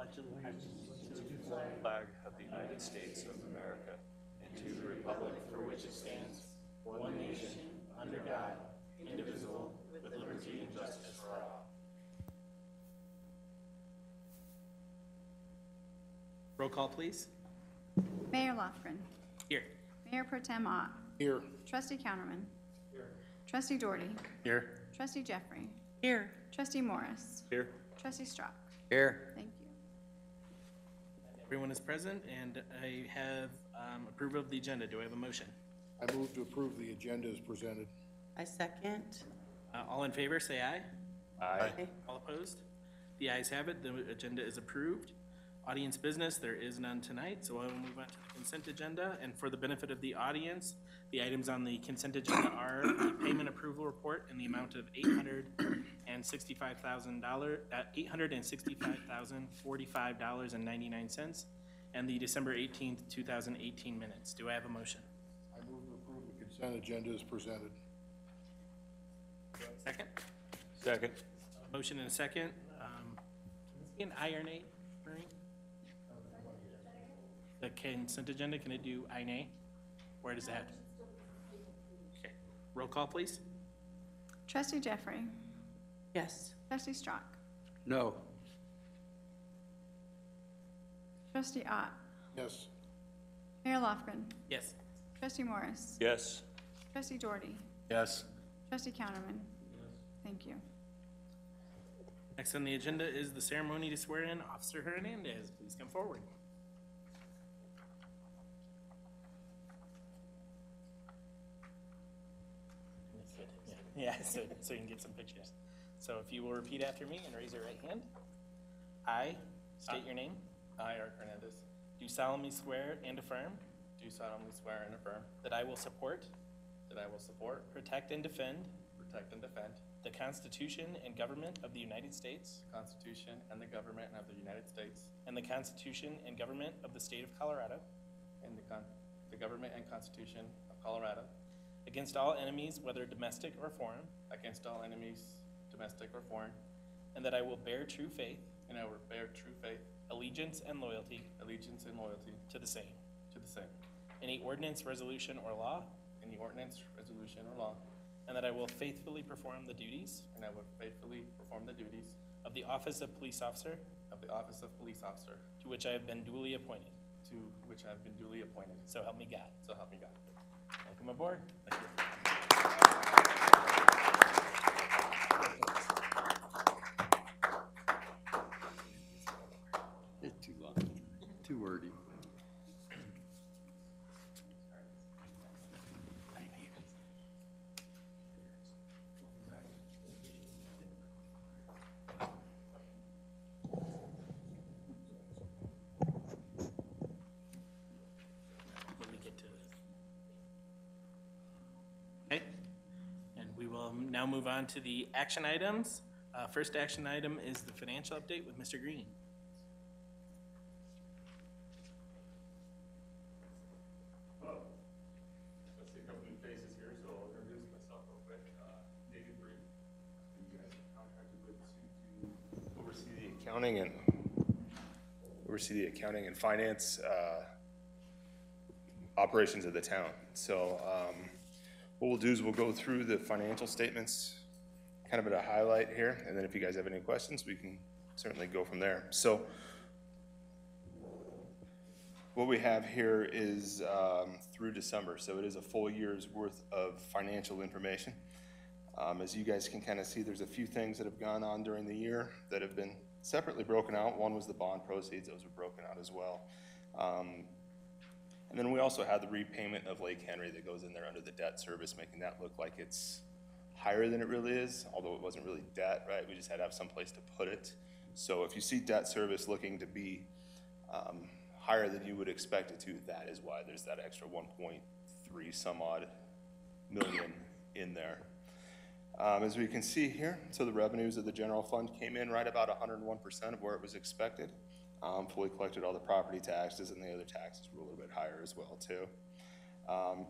pledge allegiance to the flag of the United States of America and to the republic for which it stands, one nation, under God, indivisible, with liberty and justice for all. Roll call, please. Mayor Lofgren. Here. Mayor Pro Tem Ott. Here. Trustee Counterman. Here. Trustee Doherty. Here. Trustee Jeffrey. Here. Trustee Morris. Here. Trustee Strzok. Here. Thank you. Everyone is present, and I have approval of the agenda. Do I have a motion? I move to approve the agenda as presented. I second. All in favor, say aye. Aye. All opposed? The ayes have it. The agenda is approved. Audience business, there is none tonight, so I will move on to the consent agenda. And for the benefit of the audience, the items on the consent agenda are the payment approval report in the amount of $865,045.99 and the December 18th, 2018 minutes. Do I have a motion? I move to approve the consent agenda as presented. Second? Second. Motion and a second. An aye or nay, Marie? The consent agenda, can it do aye, nay? Where does that? Okay. Roll call, please. Trustee Jeffrey. Yes. Trustee Strzok. No. Trustee Ott. Yes. Mayor Lofgren. Yes. Trustee Morris. Yes. Trustee Doherty. Yes. Trustee Counterman. Thank you. Next on the agenda is the ceremony to swear in Officer Hernandez. Please come forward. Yeah, so you can get some pictures. So if you will repeat after me and raise your right hand. I state your name. I, Art Hernandez, Do solemnly swear and affirm do solemnly swear and affirm that I will support, that I will support, protect, and defend protect, and defend the Constitution and government of the United States the Constitution and the government of the United States and the Constitution and government of the state of Colorado and the government and Constitution of Colorado against all enemies, whether domestic or foreign, against all enemies, domestic or foreign, and that I will bear true faith, and I will bear true faith, allegiance, and loyalty allegiance, and loyalty to the same. to the same, Any ordinance, resolution, or law, any ordinance, resolution, or law, and that I will faithfully perform the duties and I will faithfully perform the duties of the office of police officer of the office of police officer to which I have been duly appointed. to which I have been duly appointed. So help me God. So help me God. Welcome aboard. Thank you. It's too long, too wordy. When we get to okay, and we will now move on to the action items. First action item is the financial update with Mr. Green. Hello. I see a couple new faces here, so I'll introduce myself real quick. David Breen, who you guys are contracted with to oversee the accounting and finance operations of the town. So what we'll do is we'll go through the financial statements kind of at a highlight here, and then if you guys have any questions, we can certainly go from there. So what we have here is through December, so it is a full year's worth of financial information. As you guys can kind of see, there's a few things that have gone on during the year that have been separately broken out. One was the bond proceeds, those were broken out as well. And then we also had the repayment of Lake Henry that goes in there under the debt service, making that look like it's higher than it really is, although it wasn't really debt, right? We just had to have some place to put it. So if you see debt service looking to be higher than you would expect it to, that is why there's that extra 1.3 some odd million in there. As we can see here, so the revenues of the general fund came in right about 101% of where it was expected. Fully collected all the property taxes, and the other taxes were a little bit higher as well too.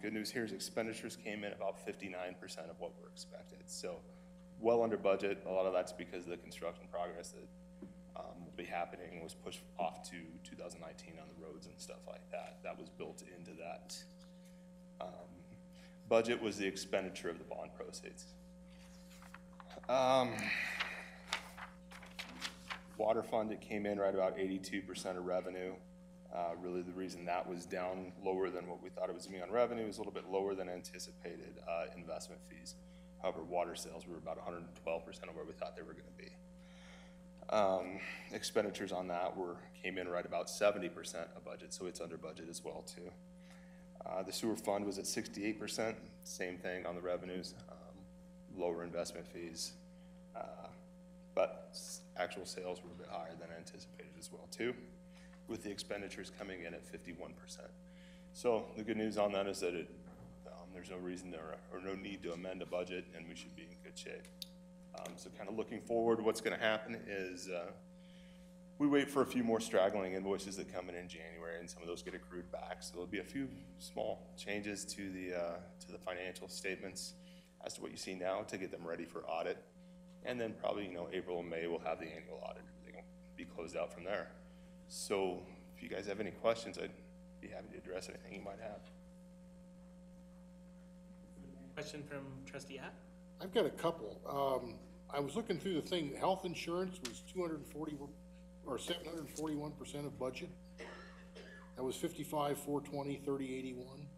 Good news here is expenditures came in about 59% of what were expected. So well under budget. A lot of that's because of the construction progress that will be happening was pushed off to 2019 on the roads and stuff like that. That was built into that. Budget was the expenditure of the bond proceeds. Water fund, it came in right about 82% of revenue. Really the reason that was down lower than what we thought it was gonna be on revenue is a little bit lower than anticipated investment fees. However, water sales were about 112% of where we thought they were gonna be. Expenditures on that came in right about 70% of budget, so it's under budget as well too. The sewer fund was at 68%, same thing on the revenues, lower investment fees. But actual sales were a bit higher than anticipated as well too, with the expenditures coming in at 51%. So the good news on that is that there's no reason or no need to amend a budget, and we should be in good shape. So kind of looking forward, what's gonna happen is we wait for a few more straggling invoices that come in January, and some of those get accrued back. So there'll be a few small changes to the financial statements as to what you see now to get them ready for audit. And then probably, April and May, we'll have the annual audit. Everything will be closed out from there. So if you guys have any questions, I'd be happy to address anything you might have. Question from trustee App? I've got a couple. I was looking through the thing, health insurance was 240, or 741% of budget. That was 55, 420, 30, 81.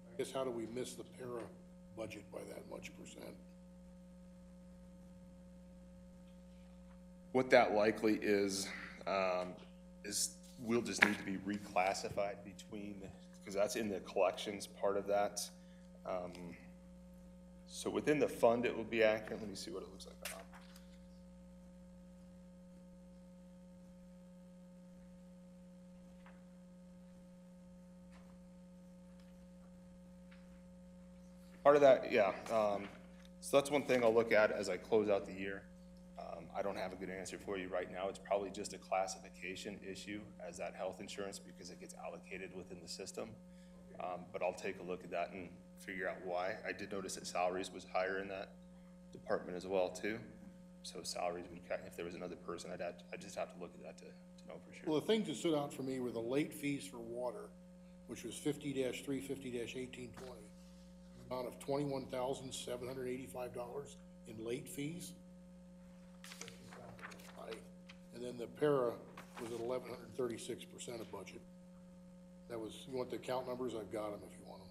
I guess how do we miss the para budget by that much percent? What that likely is we'll just need to be reclassified between, because that's in the collections part of that. So within the fund, it will be accurate. Let me see what it looks like. Part of that, yeah. So that's one thing I'll look at as I close out the year. I don't have a good answer for you right now. It's probably just a classification issue as that health insurance because it gets allocated within the system. But I'll take a look at that and figure out why. I did notice that salaries was higher in that department as well too. So salaries, if there was another person, I'd just have to look at that to know for sure. Well, the things that stood out for me were the late fees for water, which was 50-350-1820. Amount of $21,785 in late fees. Right. And then the para was at 1,136% of budget. That was, you want the account numbers? I've got them if you want them.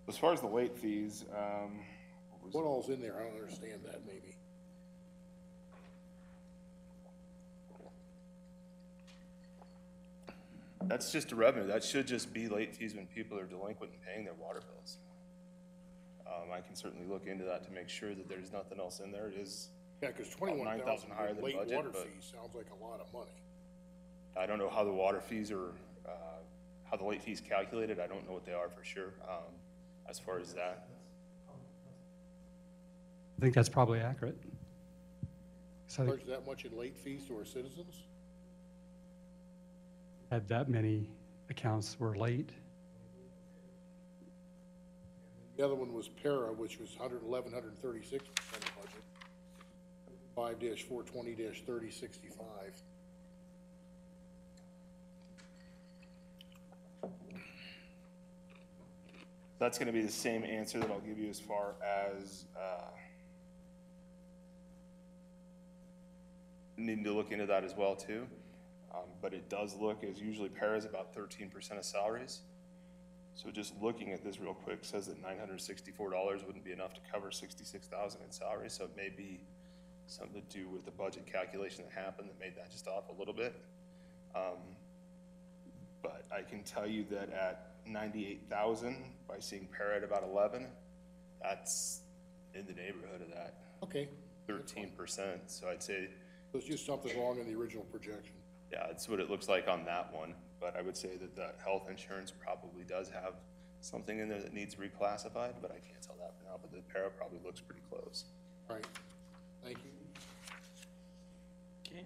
As far as the late fees, What all's in there? I don't understand that maybe. that's just a revenue. That should just be late fees when people are delinquent in paying their water bills. I can certainly look into that to make sure that there's nothing else in there. It is, Yeah, because $9,000 $21,000 higher than late budget, water but- fees sounds like a lot of money. I don't know how the water fees are, how the late fees calculated. I don't know what they are for sure, as far as that. I think that's probably accurate. So I think Charge that much in late fees to our citizens? had that many accounts were late. The other one was para, which was 136% of budget. 5-420-3065. That's gonna be the same answer that I'll give you as far as, needing to look into that as well too. But it does look as usually para is about 13% of salaries. So just looking at this real quick says that $964 wouldn't be enough to cover 66,000 in salaries. So it may be something to do with the budget calculation that happened that made that just off a little bit. But I can tell you that at 98,000, by seeing para at about 11, that's in the neighborhood of that Okay. 13%. So I'd say, There's just something wrong in the original projection. yeah, that's what it looks like on that one. But I would say that the health insurance probably does have something in there that needs reclassified, but I can't tell that for now. But the para probably looks pretty close. All right. Thank you. Okay.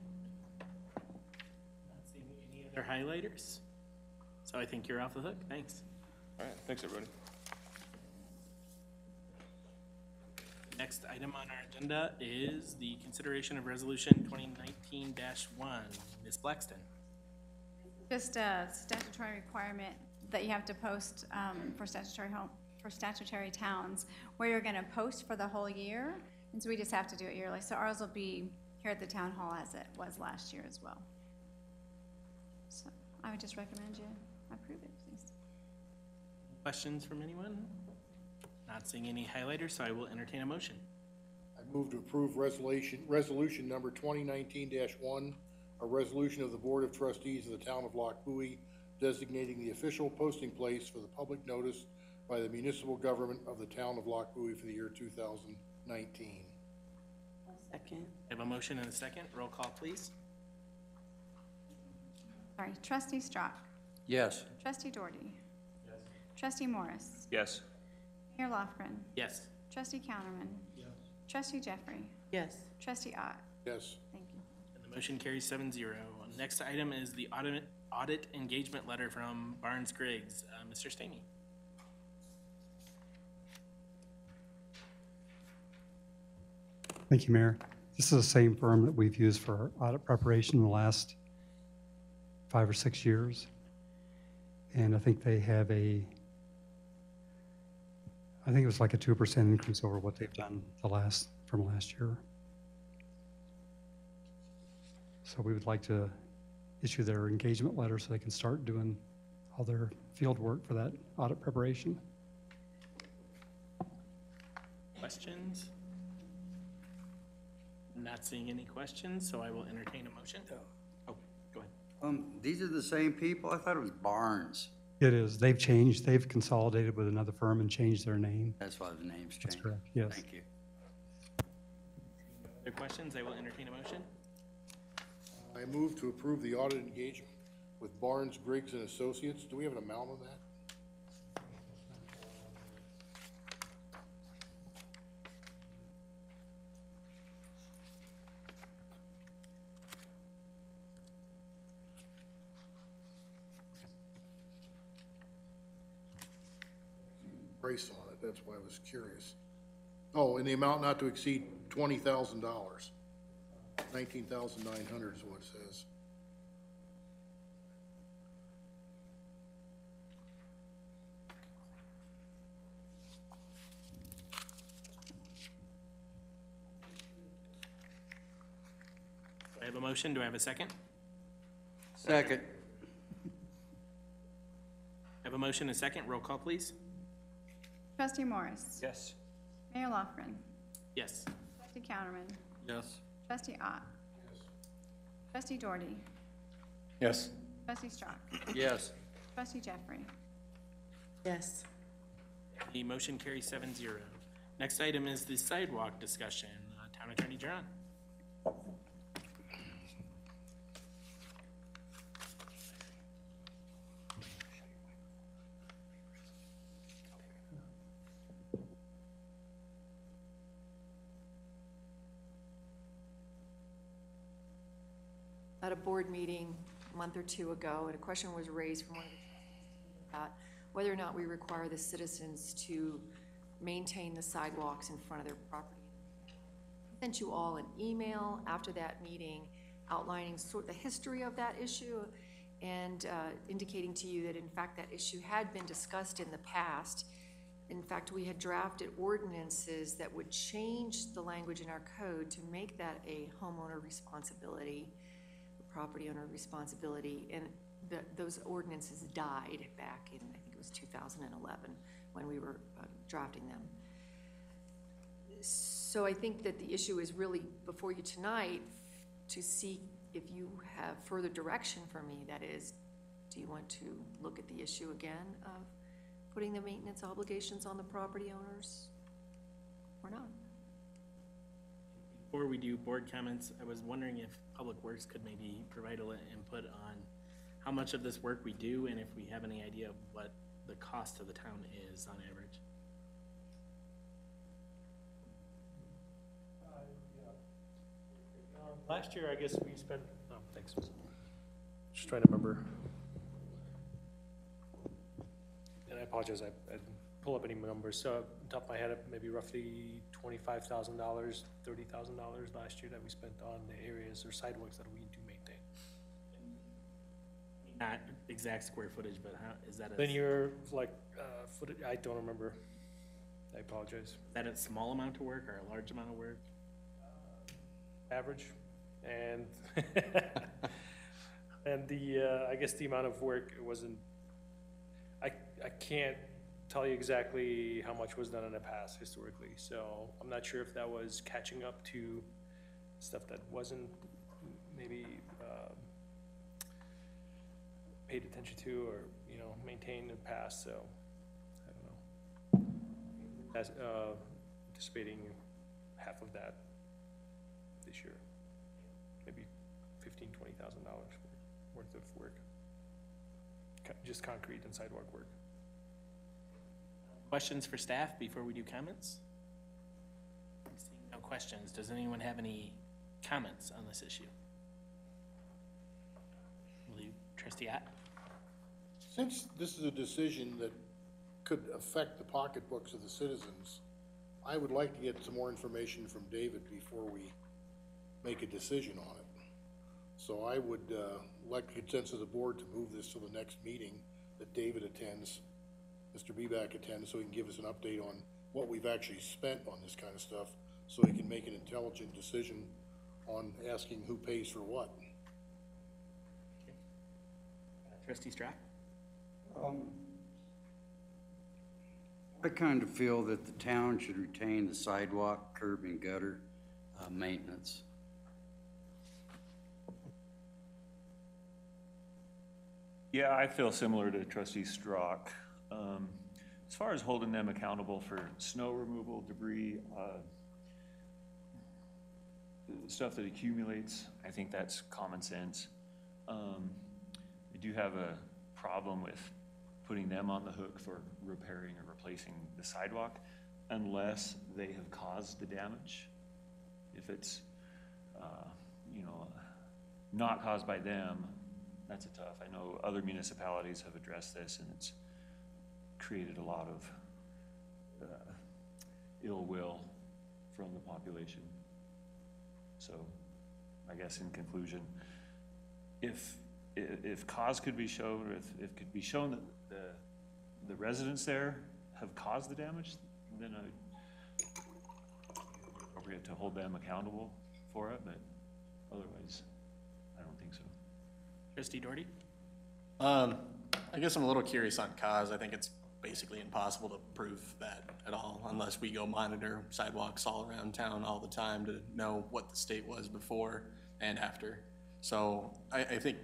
Not seeing any They're highlighters. So I think you're off the hook. Thanks. All right, thanks, everybody. Next item on our agenda is the consideration of resolution 2019-1. Ms. Blackston. Just a statutory requirement that you have to post for statutory towns, where you're gonna post for the whole year, and so we just have to do it yearly. So ours will be here at the town hall as it was last year as well. So I would just recommend you approve it, please. Questions from anyone? Not seeing any highlighters, so I will entertain a motion. I move to approve resolution number 2019-1, a resolution of the Board of Trustees of the Town of Lochbuie designating the official posting place for the public notice by the municipal government of the Town of Lochbuie for the year 2019. Second. I have a motion and a second. Roll call, please. Sorry, trustee Strock, Yes. trustee Doherty. Yes. Trustee Morris, Yes. Mayor Lofgren, Yes. trustee Counterman. Yes. Trustee Jeffrey, Yes. trustee Ott. Yes. Thank you. And the motion carries 7-0. Next item is the audit engagement letter from Barnes Griggs. Mr. Stamey. Thank you, Mayor. This is the same firm that we've used for audit preparation in the last 5 or 6 years. And I think they have I think it was like a 2% increase over what they've done from last year. So we would like to issue their engagement letter so they can start doing all their field work for that audit preparation. Questions? Not seeing any questions, so I will entertain a motion. Oh, go ahead. These are the same people? I thought it was Barnes. It is. They've changed. They've consolidated with another firm and changed their name. That's why the name's That's changed. correct. Yes. Thank you. Other questions? I will entertain a motion. I move to approve the audit engagement with Barnes, Griggs and Associates. Do we have an amount on that? Price on it, that's why I was curious. Oh, and the amount not to exceed $20,000. 19,900 is what it says. Do I have a motion? Do I have a second? Second. I have a motion and a second. Roll call, please. Trustee Morris, Yes. Mayor Lofgren, Yes. trustee Counterman, Yes. trustee Ott. Trustee Doherty, Yes. trustee Strock, Yes. trustee Jeffrey. Yes. The motion carries 7-0. Next item is the sidewalk discussion. Town Attorney John. At a board meeting a month or two ago, and a question was raised from one of the trustees about whether or not we require the citizens to maintain the sidewalks in front of their property. I sent you all an email after that meeting outlining sort of the history of that issue and indicating to you that in fact that issue had been discussed in the past. In fact, we had drafted ordinances that would change the language in our code to make that a homeowner responsibility, property owner responsibility, and those ordinances died back in, I think it was 2011, when we were drafting them. So I think that the issue is really before you tonight to see if you have further direction for me. That is, do you want to look at the issue again of putting the maintenance obligations on the property owners or not? Before we do board comments, I was wondering if Public Works could maybe provide a little input on how much of this work we do and if we have any idea of what the cost of the town is on average. Last year, I guess we spent, thanks. Just trying to remember. And I apologize, I didn't pull up any numbers. So, on top of my head, maybe roughly $25,000, $30,000 last year that we spent on the areas or sidewalks that we do maintain. Not exact square footage, but how, is that a? Linear, like, footage, I don't remember. I apologize. Is that a small amount of work or a large amount of work? Average, and and I guess the amount of work, it wasn't, I can't tell you exactly how much was done in the past historically, so I'm not sure if that was catching up to stuff that wasn't maybe paid attention to or, you know, maintained in the past, so I don't know. As anticipating half of that this year, maybe $15,000, $20,000 worth of work, just concrete and sidewalk work. Questions for staff before we do comments? Seeing no questions, does anyone have any comments on this issue? Will you, Trustee Ott? Since this is a decision that could affect the pocketbooks of the citizens, I would like to get some more information from David before we make a decision on it. So I would like the consensus of the board to move this to the next meeting that David attends, Mr. Beback attends, so he can give us an update on what we've actually spent on this kind of stuff, so he can make an intelligent decision on asking who pays for what. Trustee Strack? I kind of feel that the town should retain the sidewalk, curb and gutter maintenance. Yeah, I feel similar to Trustee Strock. As far as holding them accountable for snow removal, debris, stuff that accumulates, I think that's common sense. We do have a problem with putting them on the hook for repairing or replacing the sidewalk unless they have caused the damage. If it's, you know, not caused by them, that's a tough. I know other municipalities have addressed this, and it's created a lot of ill will from the population. So I guess in conclusion, if cause could be shown, or if it could be shown that the residents there have caused the damage, then it's appropriate to hold them accountable for it, but otherwise, I don't think so. Trustee Doherty? I guess I'm a little curious on cause. I think it's basically impossible to prove that at all unless we go monitor sidewalks all around town all the time to know what the state was before and after. So I think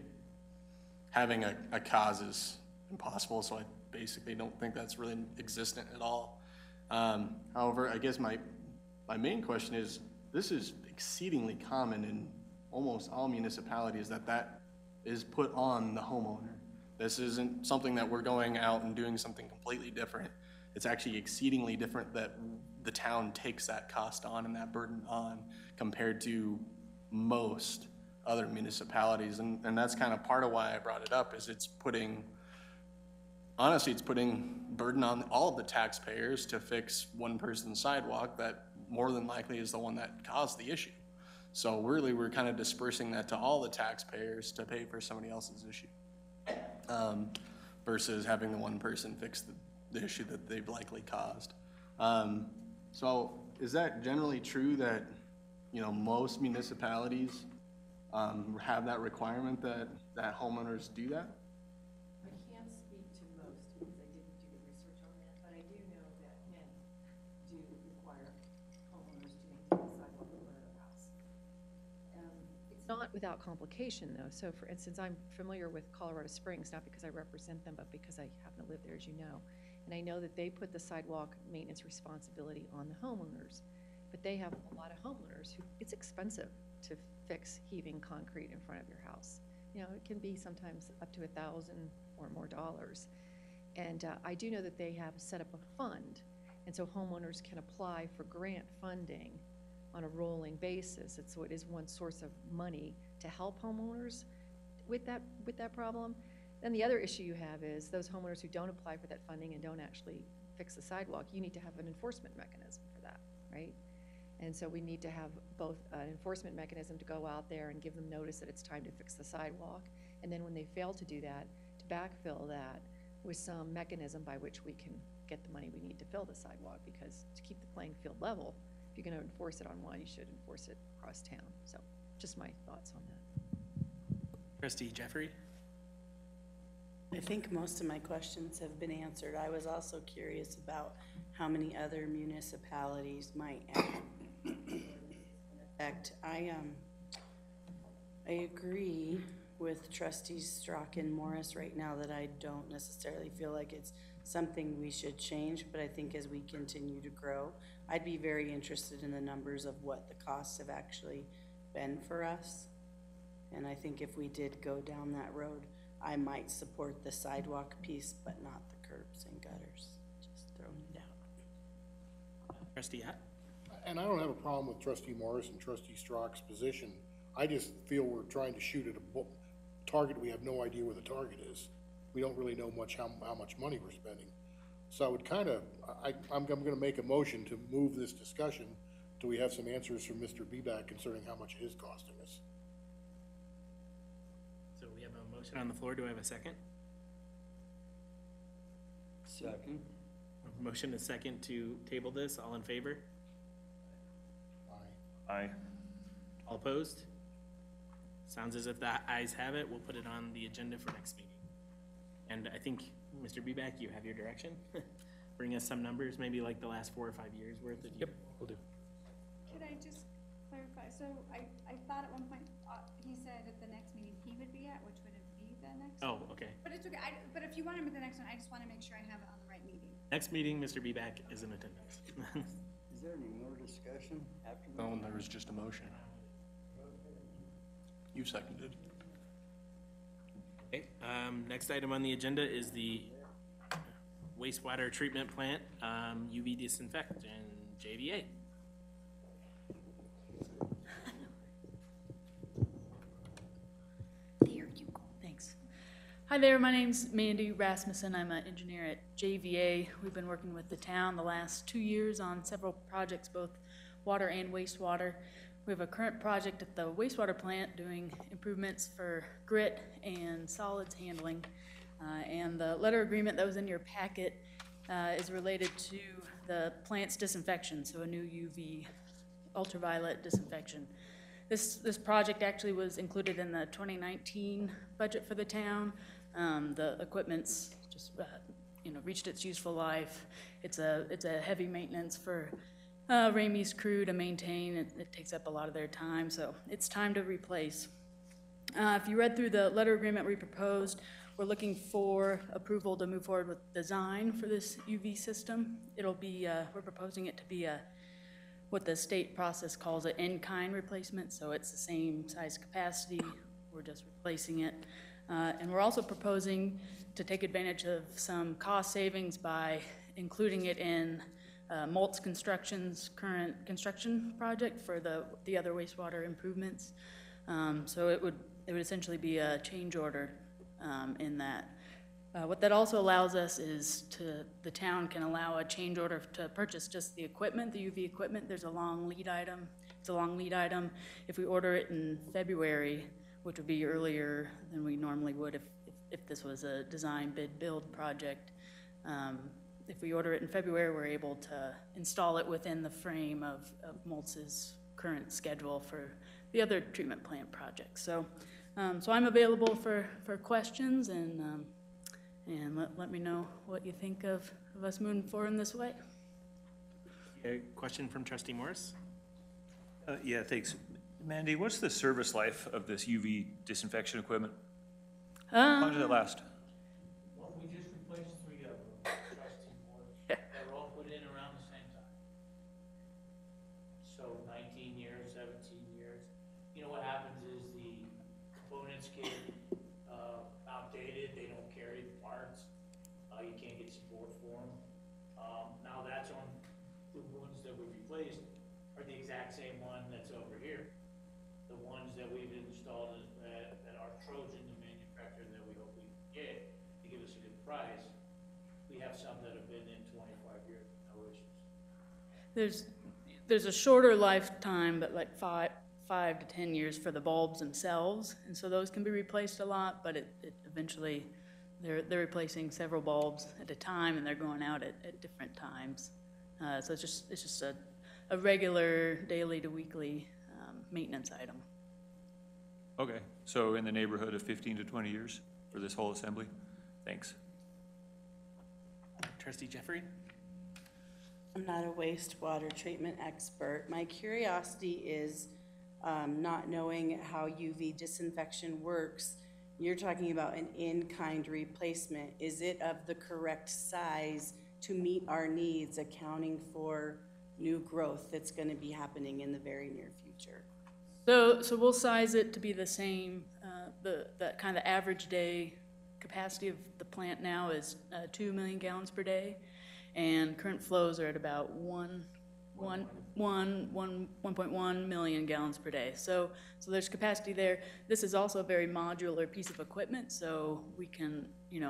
having a cause is impossible, so I basically don't think that's really existent at all. However, I guess my main question is, this is exceedingly common in almost all municipalities that is put on the homeowner. This isn't something that we're going out and doing something completely different. It's actually exceedingly different that the town takes that cost on and that burden on compared to most other municipalities. And that's kind of part of why I brought it up, is it's putting burden on all of the taxpayers to fix one person's sidewalk that more than likely is the one that caused the issue. So really, we're kind of dispersing that to all the taxpayers to pay for somebody else's issue, versus having the one person fix the issue that they've likely caused. So is that generally true that, you know, most municipalities have that requirement that homeowners do that? I can't speak to most because I didn't do the research on that, but I do know that many do require homeowners to maintain the sidewalk in front of their house. It's not without complication though. So for instance, I'm familiar with Colorado Springs, not because I represent them, but because I happen to live there, as you know. And I know that they put the sidewalk maintenance responsibility on the homeowners, but they have a lot of homeowners who, it's expensive to fix heaving concrete in front of your house. You know, it can be sometimes up to $1,000 or more dollars. And I do know that they have set up a fund, and so homeowners can apply for grant funding on a rolling basis. So it is one source of money to help homeowners with that problem. Then the other issue you have is those homeowners who don't apply for that funding and don't actually fix the sidewalk, you need to have an enforcement mechanism for that, right? And so we need to have both an enforcement mechanism to go out there and give them notice that it's time to fix the sidewalk. And then when they fail to do that, to backfill that with some mechanism by which we can get the money we need to fill the sidewalk, because to keep the playing field level, if you're gonna enforce it on one, you should enforce it across town. So just my thoughts on that. Trustee Jeffrey? I think most of my questions have been answered. I was also curious about how many other municipalities might add. In fact, I agree with trustees Strzok and Morris right now that I don't necessarily feel like it's something we should change, but I think as we continue to grow, I'd be very interested in the numbers of what the costs have actually been for us. And I think if we did go down that road, I might support the sidewalk piece, but not the curbs and gutters. Just throwing it out. Trustee Hatt? And I don't have a problem with trustee Morris and trustee Strzok's position. I just feel we're trying to shoot at a target. We have no idea where the target is. We don't really know how much money we're spending. So I would I'm gonna make a motion to move this discussion till we have some answers from Mr. Bieback concerning how much it is costing us. So we have a motion on the floor. Do I have a second? Second. A motion is second to table this. All in favor? Aye. All opposed? Sounds as if the ayes have it. We'll put it on the agenda for next meeting. And I think, Mr. Bieback, you have your direction. Bring us some numbers, maybe like the last 4 or 5 years worth of. Yep, we'll do. Could I just clarify? So I thought at one point, he said at the next meeting he would be at, which would it be the next? Oh, okay. But it's okay, but if you want him at the next one, I just wanna make sure I have it on the right meeting. Next meeting, Mr. Bieback is in attendance. Is there any more discussion after that? No, there was just a motion. You seconded. Okay, next item on the agenda is the wastewater treatment plant, UV disinfectant, JVA. There you go, thanks. Hi there, my name's Mandy Rasmussen. I'm an engineer at JVA. We've been working with the town the last 2 years on several projects, both water and wastewater. We have a current project at the wastewater plant doing improvements for grit and solids handling. And the letter agreement that was in your packet is related to the plant's disinfection, so a new UV ultraviolet disinfection. This project actually was included in the 2019 budget for the town. The equipment's just reached its useful life. It's a heavy maintenance for Ramey's crew to maintain. It takes up a lot of their time, so it's time to replace. If you read through the letter agreement we proposed, we're looking for approval to move forward with design for this UV system. It'll be, we're proposing it to be what the state process calls an in-kind replacement, so it's the same size capacity, we're just replacing it. And we're also proposing to take advantage of some cost savings by including it in Maltz Construction's current construction project for the other wastewater improvements. So it would essentially be a change order in that. What that also allows us is the town can allow a change order to purchase just the equipment, the UV equipment. There's a long lead item. It's a long lead item. If we order it in February, which would be earlier than we normally would if this was a design bid build project, if we order it in February, we're able to install it within the frame of Maltz's current schedule for the other treatment plant projects. So I'm available for questions, and let me know what you think of us moving forward in this way. A question from Trustee Morris? Yeah, thanks. Mandy, what's the service life of this UV disinfection equipment? How long does it last? Well, we just replaced 3 of them, Trustee Morris. They were all put in around the same time. So 19 years, 17 years. You know what happens is the components get outdated, they don't carry the parts, you can't get support for them. Now that's on, the ones that we replaced are the exact same one that's over here. The ones that we've installed at our Trojan to surprised. We have some that have been in 25 years, no issues. There's a shorter lifetime, but like 5 to 10 years for the bulbs themselves, and so those can be replaced a lot, but it eventually, they're replacing several bulbs at a time, and they're going out at different times. So it's just a regular daily to weekly maintenance item. Okay, so in the neighborhood of 15 to 20 years for this whole assembly? Thanks. Trustee Jeffrey? I'm not a wastewater treatment expert. My curiosity is not knowing how UV disinfection works. You're talking about an in-kind replacement. Is it of the correct size to meet our needs, accounting for new growth that's going to be happening in the very near future? So we'll size it to be the same. The kind of average day capacity of the plant now is 2 million gallons per day, and current flows are at about 1.1 million gallons per day. So there's capacity there. This is also a very modular piece of equipment, so we can,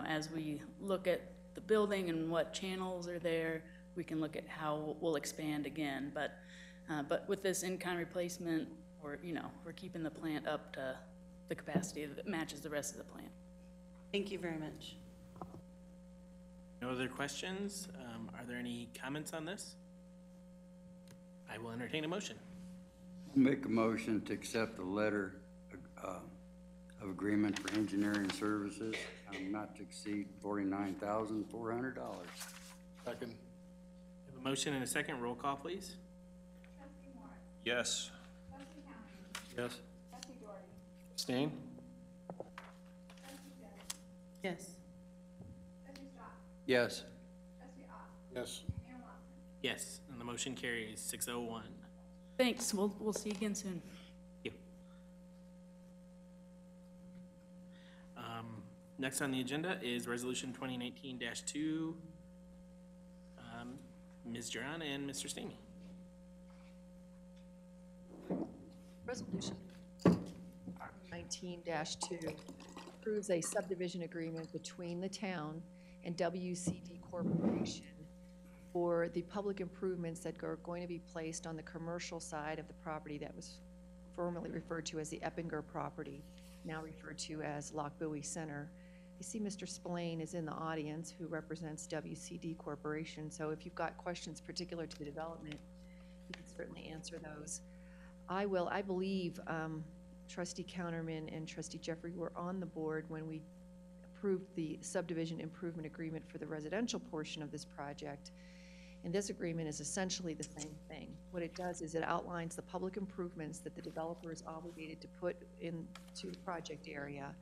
as we look at the building and what channels are there, we can look at how we'll expand again. But with this in-kind replacement, we're keeping the plant up to the capacity that matches the rest of the plant. Thank you very much. No other questions? Are there any comments on this? I will entertain a motion. Make a motion to accept the letter of agreement for engineering services, not to exceed $49,400. Second. We have a motion and a second. Roll call, please. Yes. Yes. Abstain? Yes. Yes. Yes. Yes, and the motion carries 601. Thanks. We'll see you again soon. Thank you. Next on the agenda is Resolution 2019-2. Ms. Duran and Mr. Stamey. Resolution 19-2 approves a subdivision agreement between the town and WCD Corporation for the public improvements that are going to be placed on the commercial side of the property that was formerly referred to as the Eppinger property, now referred to as Loch Buoy Center. I see Mr. Spillane is in the audience, who represents WCD Corporation, so if you've got questions particular to the development, you can certainly answer those. I believe Trustee Counterman and Trustee Jeffrey were on the board when we approved the subdivision improvement agreement for the residential portion of this project. And this agreement is essentially the same thing. What it does is it outlines the public improvements that the developer is obligated to put into the project area,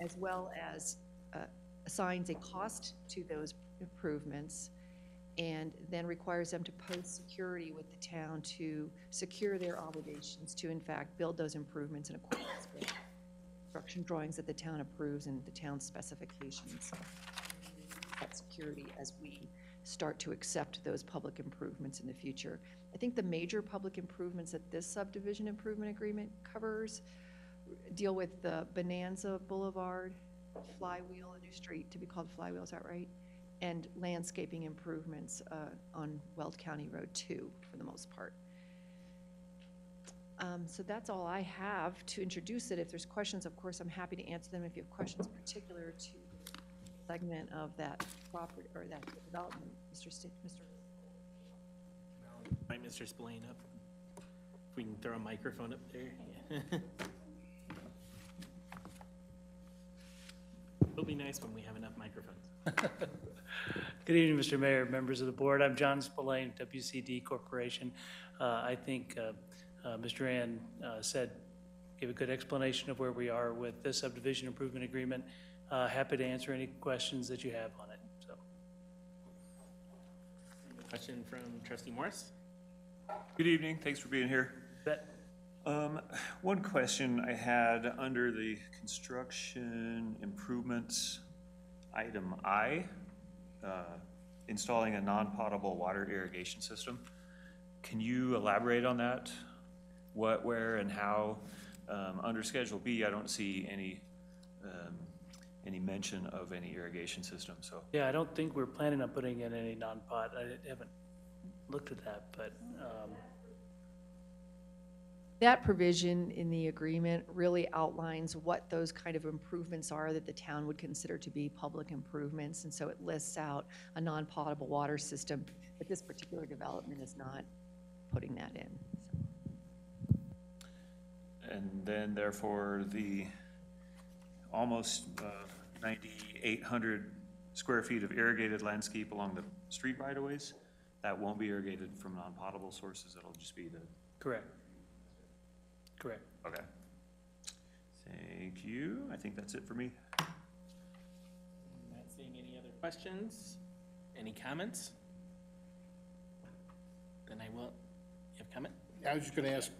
as well as assigns a cost to those improvements, and then requires them to post security with the town to secure their obligations to, in fact, build those improvements in accordance with construction drawings that the town approves and the town's specifications. That security as we start to accept those public improvements in the future. I think the major public improvements that this subdivision improvement agreement covers deal with the Bonanza Boulevard, Flywheel, a new street to be called Flywheel, is that right? And landscaping improvements on Weld County Road 2 for the most part. So that's all I have to introduce it. If there's questions, of course, I'm happy to answer them. If you have questions particular to the segment of that property or that development, Mr. Invite Mr. Spillane up. If we can throw a microphone up there. Yeah. It'll be nice when we have enough microphones. Good evening, Mr. Mayor, members of the board. I'm John Spillane, WCD Corporation. I think Mr. Rand gave a good explanation of where we are with this subdivision improvement agreement. Happy to answer any questions that you have on it. So, Question from Trustee Morris. Good evening. Thanks for being here. Bet. One question I had under the construction improvements, item I, installing a non-potable water irrigation system. Can you elaborate on that? What, where, and how? Under Schedule B, I don't see any any mention of any irrigation system, so. Yeah, I don't think we're planning on putting in any non-pot. I haven't looked at that, but, That provision in the agreement really outlines what those kind of improvements are that the town would consider to be public improvements. And so it lists out a non-potable water system, but this particular development is not putting that in. And then therefore, the almost 9,800 square feet of irrigated landscape along the street right-of-ways, that won't be irrigated from non-potable sources, it'll just be the, correct. Correct. okay. Thank you, I think that's it for me. Not seeing any other questions? Any comments? Then I will, you have comment? I was just gonna ask,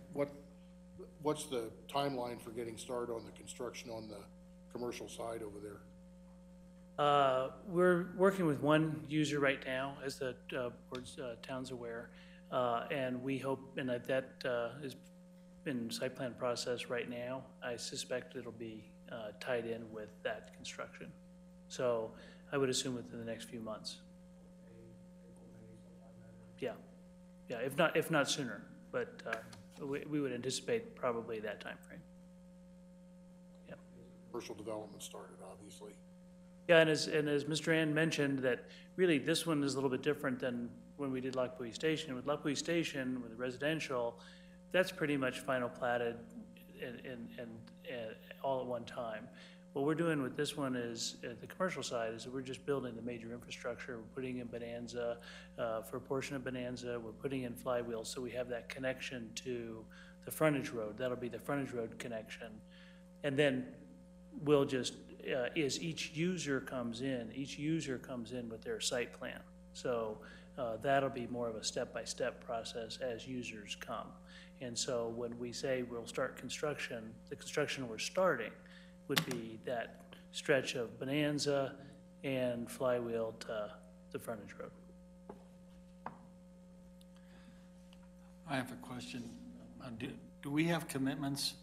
what's the timeline for getting started on the construction on the commercial side over there? We're working with one user right now, as the town's aware, and we hope, and that is in site plan process right now. I suspect it'll be tied in with that construction. So I would assume within the next few months. Yeah, if not sooner, but we would anticipate probably that timeframe. Yeah. Commercial development started, obviously. Yeah, and as Mr. Ann mentioned, that really this one is a little bit different than when we did Lac Pui Station. With Lac Pui Station, with the residential, that's pretty much final platted and all at one time. What we're doing with this one is, the commercial side, is that we're just building the major infrastructure. We're putting in Bonanza, for a portion of Bonanza, we're putting in Flywheel, so we have that connection to the frontage road. That'll be the frontage road connection. And then we'll just, as each user comes in with their site plan. So that'll be more of a step-by-step process as users come. And so when we say we'll start construction, the construction we're starting would be that stretch of Bonanza and Flywheel to the frontage road. I have a question. Do we have commitments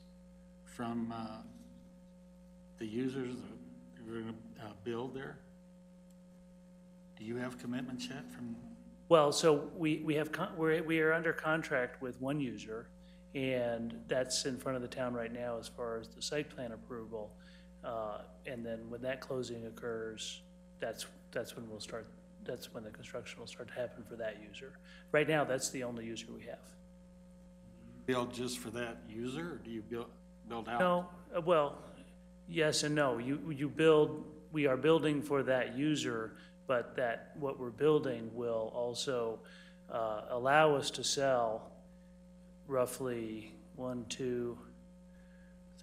from the users that are going to build there? Do you have commitments yet from? Well, so we are under contract with one user, and that's in front of the town right now as far as the site plan approval. And then when that closing occurs, that's when we'll start. That's when the construction will start to happen for that user. Right now, that's the only user we have. Build just for that user, or do you build out? No, well, yes and no. You build. We are building for that user. But what we're building will also allow us to sell roughly 1, 2,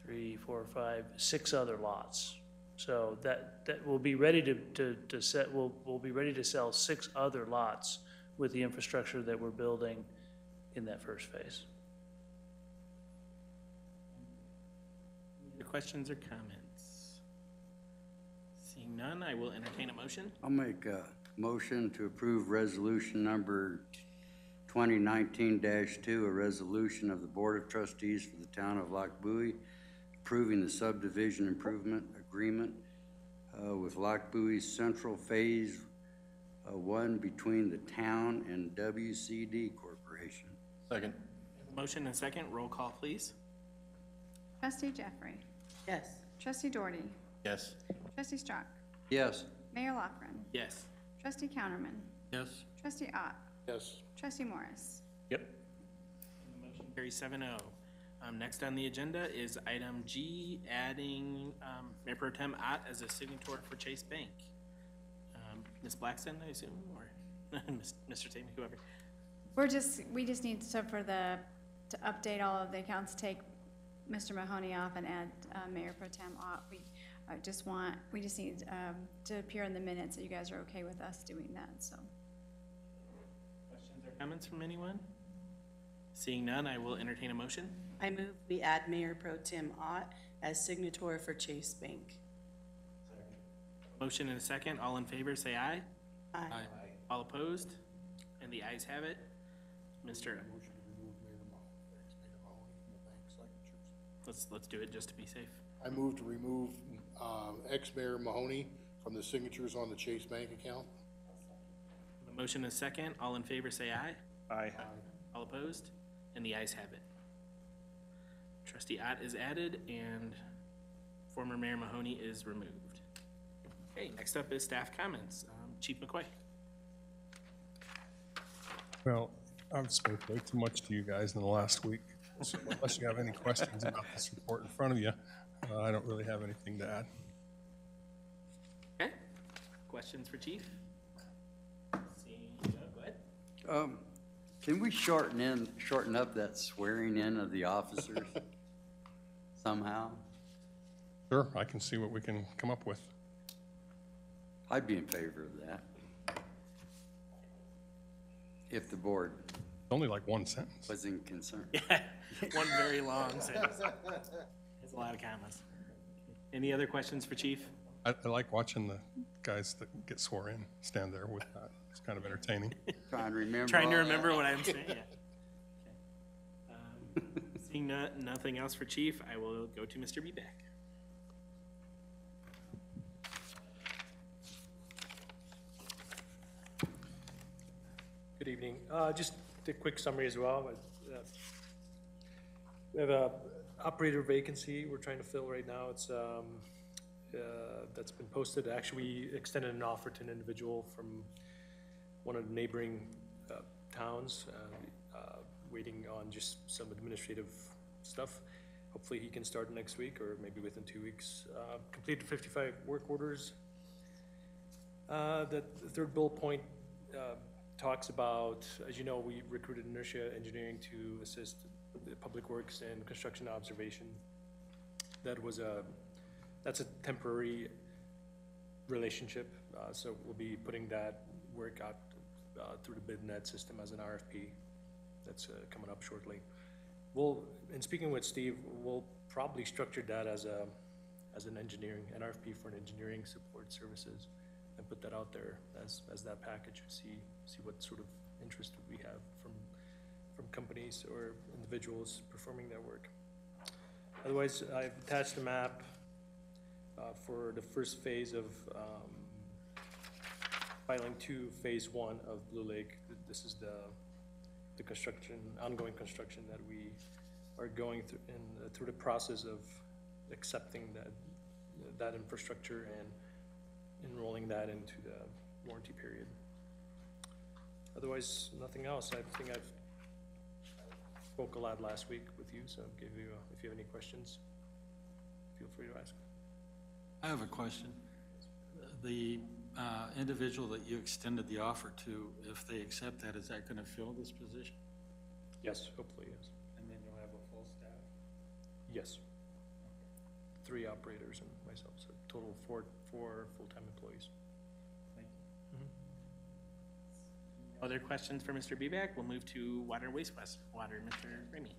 3, 4, 5, 6 other lots. So that will be ready to set. We'll be ready to sell 6 other lots with the infrastructure that we're building in that first phase. Your questions or comments? Seeing none, I will entertain a motion. I'll make a motion to approve resolution number 2019-2, a resolution of the Board of Trustees for the Town of Lac Bouie, approving the subdivision improvement agreement with Lac Bouie's Central Phase 1 between the town and WCD Corporation. Second. Motion and second, roll call, please. Trustee Jeffrey. Yes. Trustee Doherty. Yes. Trustee Strock. Yes. Mayor Loughlin. Yes. Trustee Counterman. Yes. Trustee Ott. Yes. Trustee Morris. Yep. Motion carries 7-0. Next on the agenda is item G, adding Mayor Pro Tem Ott as a signator for Chase Bank. Ms. Blackson, I assume, or Mr. Tamey, whoever. We just need to update all of the accounts, take Mr. Mahoney off and add Mayor Pro Tem Ott. We just need to appear in the minutes that you guys are okay with us doing that, so. Questions or comments from anyone? Seeing none, I will entertain a motion. I move we add Mayor Pro Tem Ott as signator for Chase Bank. Motion and a second. All in favor, say aye. Aye. All opposed? And the ayes have it. Mr. Motion to remove Mayor Mahoney from the bank signatures. Let's do it just to be safe. I move to remove ex-mayor Mahoney from the signatures on the Chase Bank account. The motion is second. All in favor, say aye. Aye. All opposed? And the ayes have it. Trustee Ott is added and former Mayor Mahoney is removed. Okay, next up is staff comments. Chief McCoy. Well, I've spoken way too much to you guys in the last week. So unless you have any questions about this report in front of you, I don't really have anything to add. Okay, questions for Chief? Go ahead. Can we shorten up that swearing in of the officers somehow? Sure, I can see what we can come up with. I'd be in favor of that. If the board Only like one sentence. wasn't concerned. Yeah, one very long sentence. There's a lot of commas. Any other questions for Chief? I like watching the guys that get swore in stand there with that. It's kind of entertaining. Trying to remember. Trying to all remember that. what I'm saying, yeah. Okay. Seeing nothing else for Chief, I will go to Mr. Beback. Good evening. Just a quick summary as well. We have a operator vacancy we're trying to fill right now. It's, that's been posted. Actually, we extended an offer to an individual from one of the neighboring towns, waiting on just some administrative stuff. Hopefully he can start next week or maybe within 2 weeks. Completed 55 work orders. The third bullet point talks about, as you know, we recruited Inertia Engineering to assist the Public Works and construction observation. That's a temporary relationship, so we'll be putting that work out through the BidNet system as an RFP. That's coming up shortly. In speaking with Steve, we'll probably structure that as an RFP for an engineering support services, and put that out there as that package. See what sort of interest we have from companies or individuals performing that work. Otherwise, I've attached a map for the first phase of filing 2, phase 1 of Blue Lake. This is the construction, ongoing construction that we are going through the process of accepting that infrastructure and enrolling that into the warranty period. Otherwise, nothing else. I think I've spoke a lot last week with you, so I'll give you, if you have any questions, feel free to ask. I have a question. The individual that you extended the offer to, if they accept that, is that going to fill this position? Yes, hopefully, yes. And then you'll have a full staff? Yes. 3 operators and myself, so total of 4 full-time employees. Thank you. Other questions for Mr. Beback? We'll move to water and wastewater. Mr. Ramey.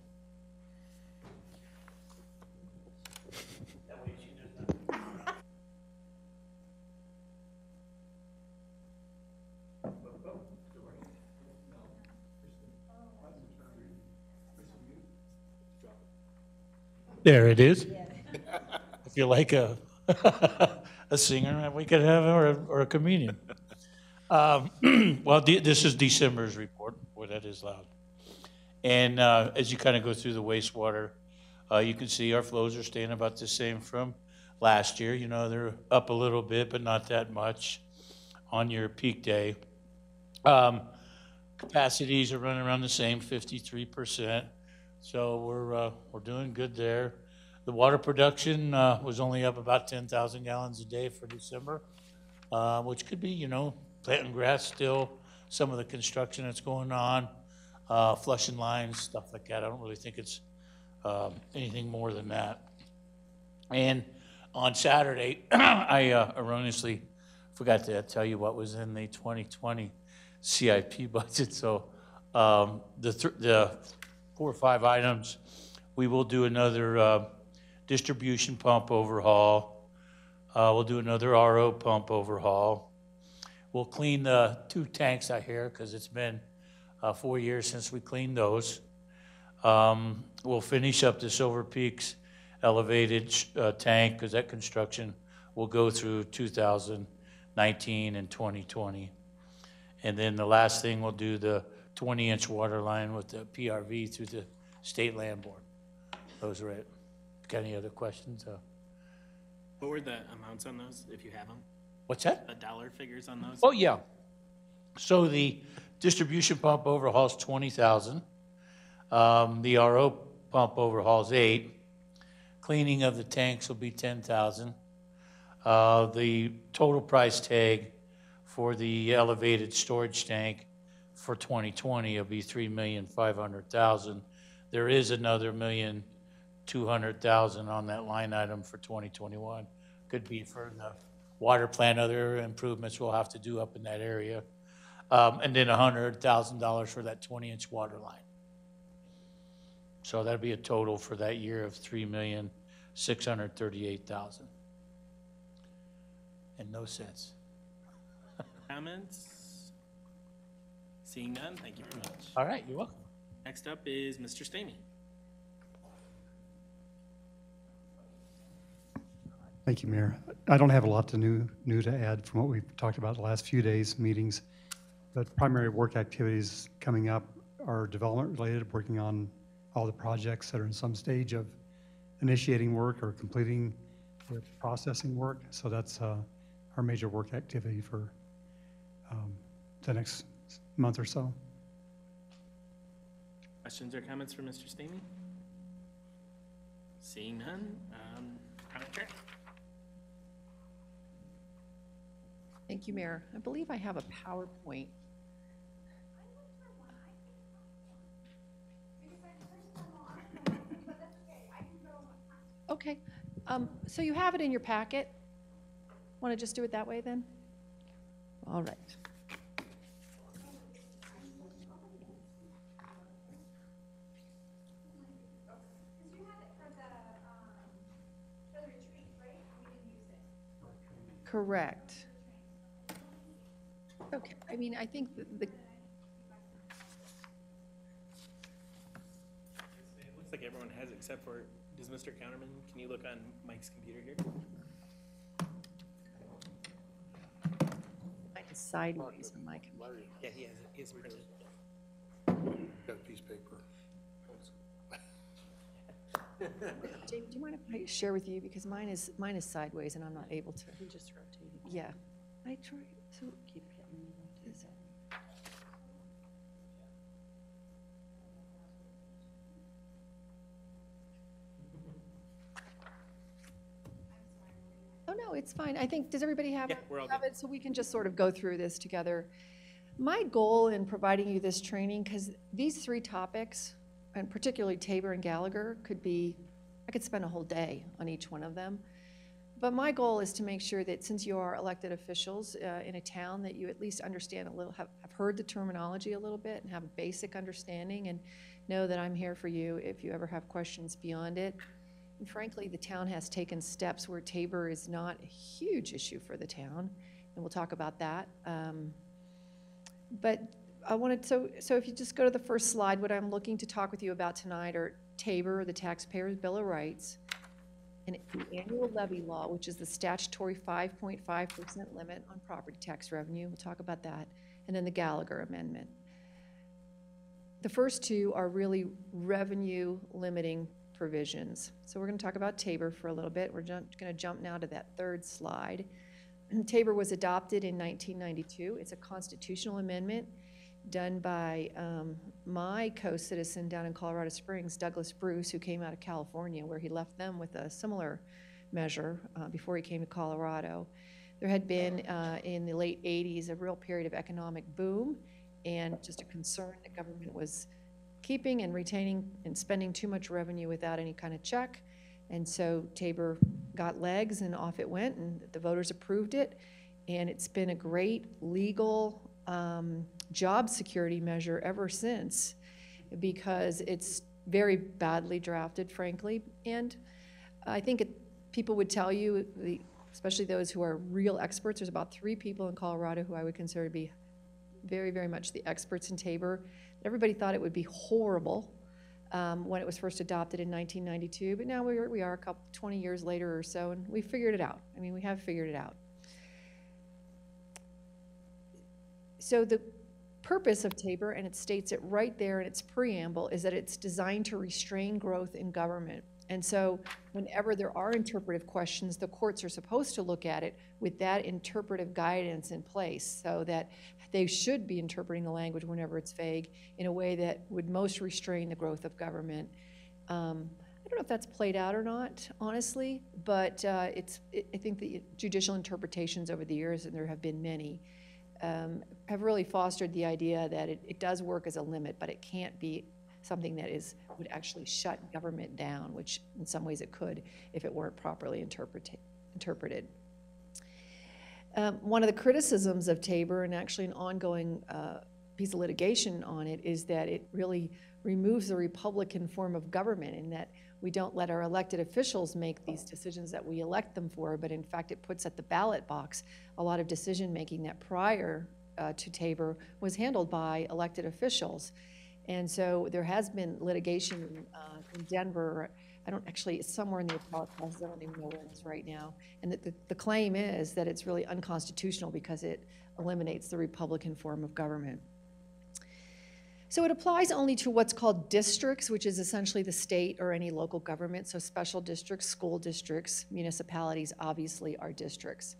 There it is. If you like a singer, we could have, or a comedian. Well, this is December's report, boy, that is loud. And as you kind of go through the wastewater, you can see our flows are staying about the same from last year. You know, they're up a little bit, but not that much on your peak day. Capacities are running around the same, 53%. So we're doing good there. The water production was only up about 10,000 gallons a day for December, which could be, you know, planting grass still, some of the construction that's going on, flushing lines, stuff like that. I don't really think it's anything more than that. And on Saturday, I erroneously forgot to tell you what was in the 2020 CIP budget. So the 4 or 5 items, we will do another distribution pump overhaul. We'll do another RO pump overhaul. We'll clean the 2 tanks out here because it's been 4 years since we cleaned those. We'll finish up the Silver Peaks elevated tank because that construction will go through 2019 and 2020. And then the last thing, we'll do the 20-inch water line with the PRV through the State Land Board. Those are it. Got any other questions? What were the amounts on those, if you have them? What's that? The dollar figures on those? Oh, yeah. So the distribution pump overhaul's 20,000. The RO pump overhaul's 8. Cleaning of the tanks will be 10,000. The total price tag for the elevated storage tank for 2020 will be $3,500,000. There is another $1,200,000 on that line item for 2021. Could be for the water plant, other improvements we'll have to do up in that area. And then $100,000 for that 20-inch water line. So that'd be a total for that year of $3,638,000. And no cents. Comments? Seeing none, thank you very much. All right, you're welcome. Next up is Mr. Stamey. Thank you, Mayor. I don't have a lot new to add from what we've talked about the last few days' meetings. The primary work activities coming up are development related, working on all the projects that are in some stage of initiating work or completing the processing work. So that's our major work activity for the next month or so. Questions or comments for Mr. Stamey? Seeing none, Madam Chair. Thank you, Mayor. I believe I have a PowerPoint. Okay, so you have it in your packet. Want to just do it that way then? All right. Correct. Okay, I mean, I think the It looks like everyone has except for, does Mr. Counterman, can you look on Mike's computer here? mine is sideways on my computer. Yeah, he has it, he has it printed. Got a piece of paper. Jamie, do you mind if I share with you, because mine is sideways and I'm not able to. We just rotated. Yeah, I try, so Keep getting me rotated. oh no, it's fine. I think, does everybody have Yeah, it? we're all Have good. it, so we can just sort of go through this together. My goal in providing you this training, because these 3 topics, and particularly Tabor and Gallagher, could be, I could spend a whole day on each one of them. But my goal is to make sure that since you are elected officials in a town, that you at least understand a little, have heard the terminology a little bit and have a basic understanding, and know that I'm here for you if you ever have questions beyond it. And frankly, the town has taken steps where Tabor is not a huge issue for the town, and we'll talk about that. But I wanted, so if you just go to the first slide, what I'm looking to talk with you about tonight are Tabor, the Taxpayers' Bill of Rights, and the annual levy law, which is the statutory 5.5% limit on property tax revenue. We'll talk about that. And then the Gallagher Amendment. The first 2 are really revenue limiting provisions. So we're going to talk about Tabor for a little bit. We're going to jump now to that 3rd slide. Tabor was adopted in 1992. It's a constitutional amendment done by my co-citizen down in Colorado Springs, Douglas Bruce, who came out of California, where he left them with a similar measure before he came to Colorado. There had been, in the late 80s, a real period of economic boom and just a concern that government was keeping and retaining and spending too much revenue without any kind of check. And so Tabor got legs and off it went, and the voters approved it. And it's been a great legal job security measure ever since, because it's very badly drafted, frankly. And I think people would tell you, especially those who are real experts, there's about 3 people in Colorado who I would consider to be very, very much the experts in Tabor. Everybody thought it would be horrible when it was first adopted in 1992, but now we are 20 years later or so, and we figured it out. I mean, we have figured it out. So the purpose of Tabor, and it states it right there in its preamble, is that it's designed to restrain growth in government. And so whenever there are interpretive questions, the courts are supposed to look at it with that interpretive guidance in place, so that they should be interpreting the language whenever it's vague in a way that would most restrain the growth of government. I don't know if that's played out or not, honestly, but I think the judicial interpretations over the years, and there have been many, have really fostered the idea that it does work as a limit, but it can't be something that would actually shut government down, which in some ways it could if it weren't properly interpreted. One of the criticisms of Tabor, and actually an ongoing piece of litigation on it, is that it really removes the Republican form of government, in that we don't let our elected officials make these decisions that we elect them for, but in fact it puts at the ballot box a lot of decision-making that prior to Tabor was handled by elected officials. And so there has been litigation in Denver. It's somewhere in the appellate process, I don't even know where it is right now. And the claim is that it's really unconstitutional because it eliminates the Republican form of government. So it applies only to what's called districts, which is essentially the state or any local government. So special districts, school districts, municipalities obviously are districts.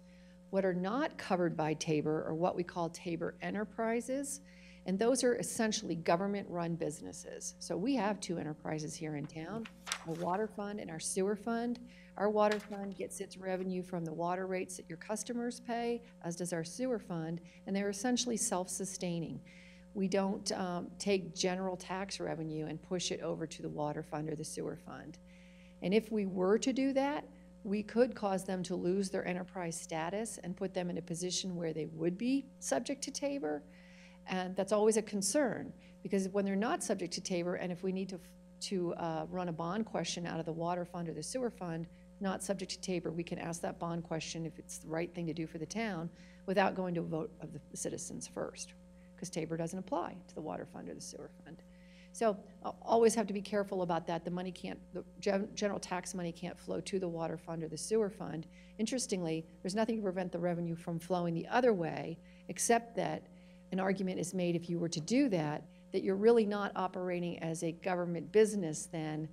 What are not covered by Tabor are what we call Tabor enterprises. And those are essentially government-run businesses. So we have two enterprises here in town, our water fund and our sewer fund. Our water fund gets its revenue from the water rates that your customers pay, as does our sewer fund, and they're essentially self-sustaining. We don't take general tax revenue and push it over to the water fund or the sewer fund. And if we were to do that, we could cause them to lose their enterprise status and put them in a position where they would be subject to Tabor. And that's always a concern, because when they're not subject to Tabor, and if we need to run a bond question out of the water fund or the sewer fund, not subject to Tabor, we can ask that bond question if it's the right thing to do for the town without going to a vote of the citizens first, because Tabor doesn't apply to the water fund or the sewer fund. So I'll always have to be careful about that. The general tax money can't flow to the water fund or the sewer fund. Interestingly, there's nothing to prevent the revenue from flowing the other way, except that an argument is made, if you were to do that, that you're really not operating as a government business. Then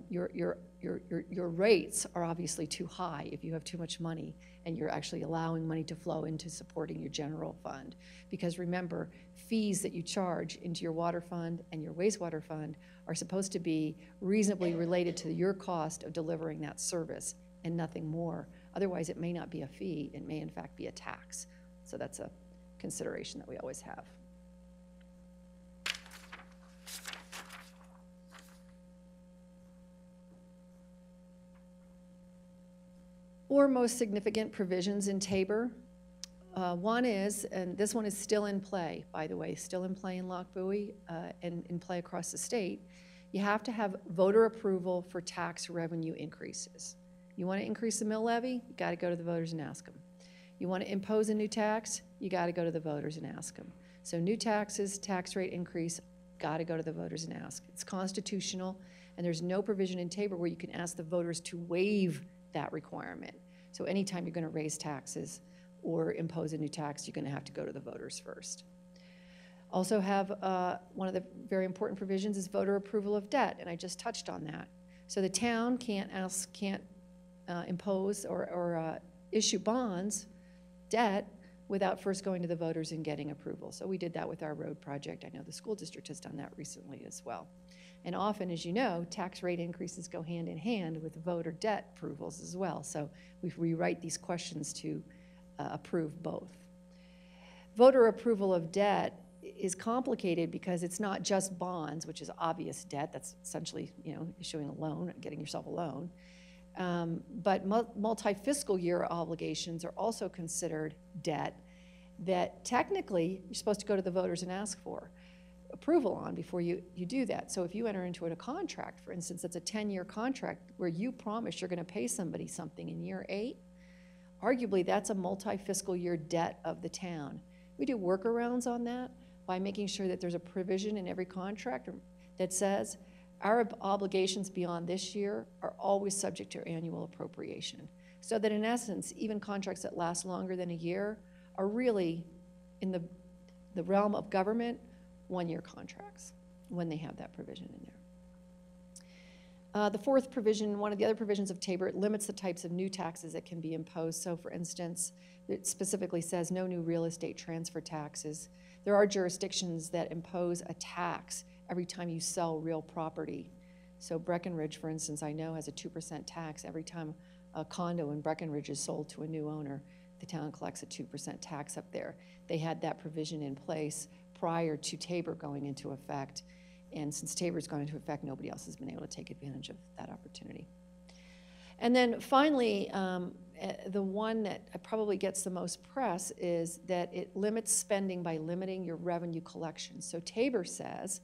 your rates are obviously too high if you have too much money, and you're actually allowing money to flow into supporting your general fund. Because remember, fees that you charge into your water fund and your wastewater fund are supposed to be reasonably related to your cost of delivering that service and nothing more. Otherwise, it may not be a fee, it may in fact be a tax. So that's a consideration that we always have. Or most significant provisions in Tabor. One is, and this one is still in play, by the way, still in play in Lochbuie and in play across the state. You have to have voter approval for tax revenue increases. You want to increase the mill levy, you got to go to the voters and ask them. You want to impose a new tax, you got to go to the voters and ask them. So new taxes, tax rate increase, got to go to the voters and ask. It's constitutional, and there's no provision in Tabor where you can ask the voters to waive that requirement. So anytime you're going to raise taxes or impose a new tax, you're going to have to go to the voters first. Also have one of the very important provisions is voter approval of debt, and I just touched on that. So the town can't impose or issue bonds, debt, without first going to the voters and getting approval. So we did that with our road project. I know the school district has done that recently as well. And often, as you know, tax rate increases go hand in hand with voter debt approvals as well. So we rewrite these questions to approve both. Voter approval of debt is complicated because it's not just bonds, which is obvious debt. That's essentially, issuing a loan, getting yourself a loan. But multi-fiscal year obligations are also considered debt that technically you're supposed to go to the voters and ask for approval on before you do that. So if you enter into a contract, for instance, that's a 10-year contract where you promise you're going to pay somebody something in year 8, arguably that's a multi-fiscal year debt of the town. We do workarounds on that by making sure that there's a provision in every contract that says our obligations beyond this year are always subject to annual appropriation. So that in essence, even contracts that last longer than a year are really, in the realm of government, one-year contracts when they have that provision in there. The fourth provision, one of the other provisions of Tabor, it limits the types of new taxes that can be imposed. So for instance, it specifically says no new real estate transfer taxes. There are jurisdictions that impose a tax every time you sell real property. So Breckenridge, for instance, I know has a 2% tax every time a condo in Breckenridge is sold to a new owner. The town collects a 2% tax up there. They had that provision in place prior to Tabor going into effect. And since Tabor's gone into effect, nobody else has been able to take advantage of that opportunity. And then finally, the one that probably gets the most press is that it limits spending by limiting your revenue collection. So Tabor says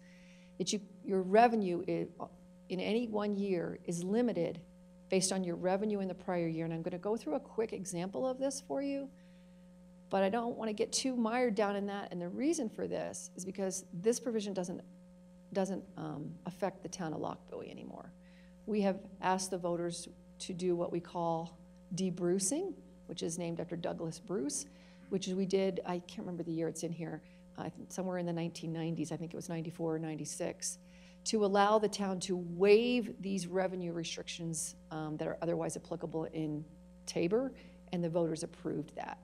that your revenue in any 1 year is limited based on your revenue in the prior year. And I'm going to go through a quick example of this for you, but I don't want to get too mired down in that. And the reason for this is because this provision doesn't affect the town of Lochbuie anymore. We have asked the voters to do what we call debrucing, which is named after Douglas Bruce, which is we did, I can't remember the year it's in here, somewhere in the 1990s, I think it was 94 or 96, to allow the town to waive these revenue restrictions that are otherwise applicable in Tabor, and the voters approved that.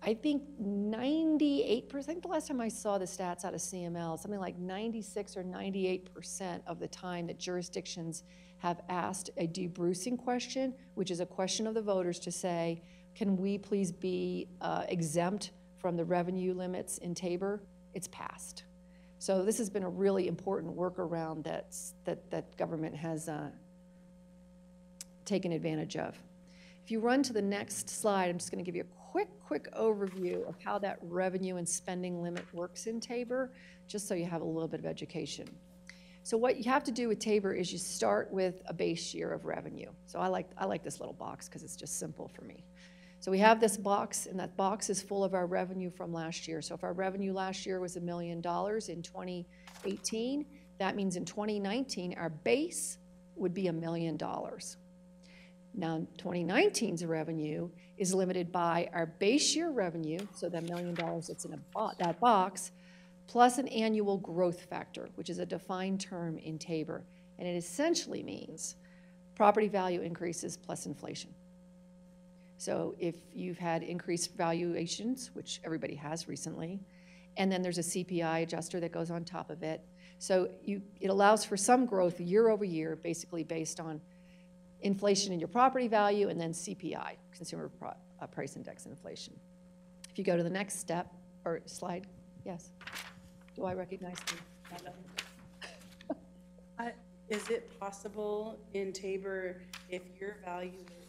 I think 98%, I think the last time I saw the stats out of CML, something like 96 or 98% of the time that jurisdictions have asked a debrucing question, which is a question of the voters to say, can we please be exempt from the revenue limits in Tabor? It's passed. So this has been a really important workaround that government has taken advantage of. If you run to the next slide, I'm just going to give you a quick overview of how that revenue and spending limit works in Tabor, just so you have a little bit of education. So what you have to do with Tabor is you start with a base year of revenue. So I like this little box because it's just simple for me. So we have this box, and that box is full of our revenue from last year. So if our revenue last year was $1 million in 2018, that means in 2019, our base would be $1 million. Now, 2019's revenue is limited by our base year revenue, so that $1 million that's in that box, plus an annual growth factor, which is a defined term in Tabor. And it essentially means property value increases plus inflation. So if you've had increased valuations, which everybody has recently, and then there's a CPI adjuster that goes on top of it. So it allows for some growth year over year, basically based on inflation in your property value and then CPI, Consumer Price Index inflation. If you go to the next step, or slide, yes. Do I recognize you? Is it possible in Tabor, if your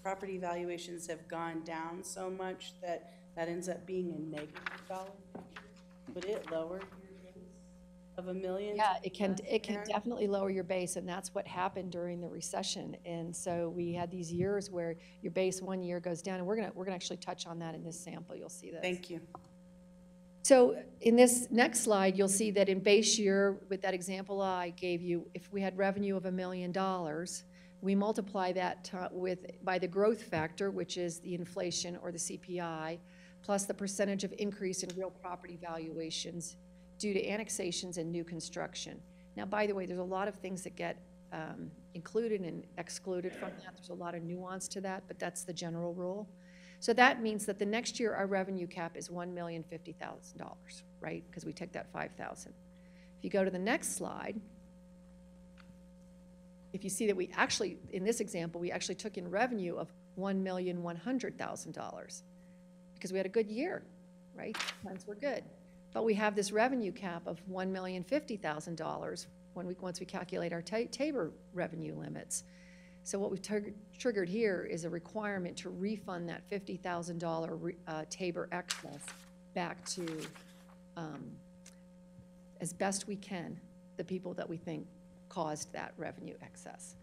property valuations have gone down so much that ends up being a negative dollar figure, would it lower your base of $1 million? Yeah, it can definitely lower your base, and that's what happened during the recession. And so we had these years where your base 1 year goes down, and we're gonna actually touch on that in this sample. You'll see this. Thank you. So in this next slide, you'll see that in base year, with that example I gave you, if we had revenue of $1 million, we multiply that by the growth factor, which is the inflation or the CPI, plus the percentage of increase in real property valuations due to annexations and new construction. Now, by the way, there's a lot of things that get included and excluded from that. There's a lot of nuance to that, but that's the general rule. So that means that the next year our revenue cap is $1,050,000, right? Because we take that $5,000. If you go to the next slide, if you see that we actually, in this example, we actually took in revenue of $1,100,000 because we had a good year, right? Times were good. But we have this revenue cap of $1,050,000 once we calculate our Tabor revenue limits. So what we've triggered here is a requirement to refund that $50,000 Tabor excess back to, as best we can, the people that we think caused that revenue excess.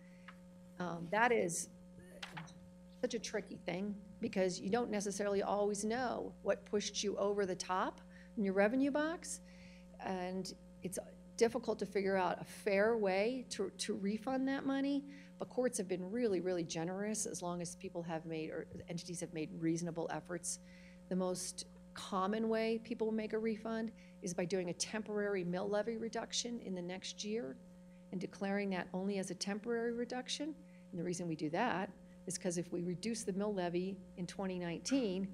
That is such a tricky thing because you don't necessarily always know what pushed you over the top in your revenue box. And difficult to figure out a fair way to refund that money, but courts have been really, really generous as long as people have made, or entities have made reasonable efforts. The most common way people will make a refund is by doing a temporary mill levy reduction in the next year and declaring that only as a temporary reduction. And the reason we do that is because if we reduce the mill levy in 2019,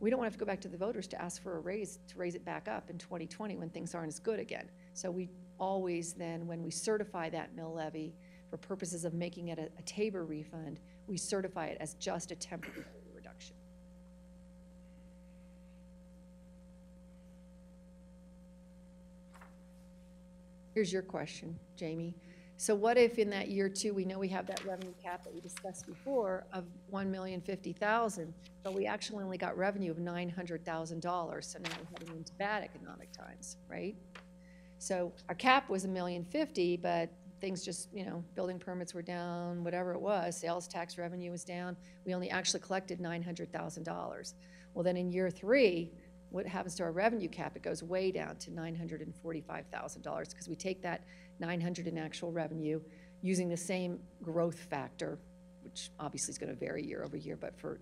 we don't want to have to go back to the voters to ask for a raise, to raise it back up in 2020 when things aren't as good again. So we always then, when we certify that mill levy for purposes of making it a Tabor refund, we certify it as just a temporary reduction. Here's your question, Jamie. So what if in that year two, we know we have that revenue cap that we discussed before of $1,050,000, but we actually only got revenue of $900,000, so now we're heading into bad economic times, right? So our cap was $1,050,000, but things just, you know, building permits were down, whatever it was, sales tax revenue was down. We only actually collected $900,000. Well, then in year three, what happens to our revenue cap? It goes way down to $945,000 because we take that $900 in actual revenue using the same growth factor, which obviously is going to vary year over year, but for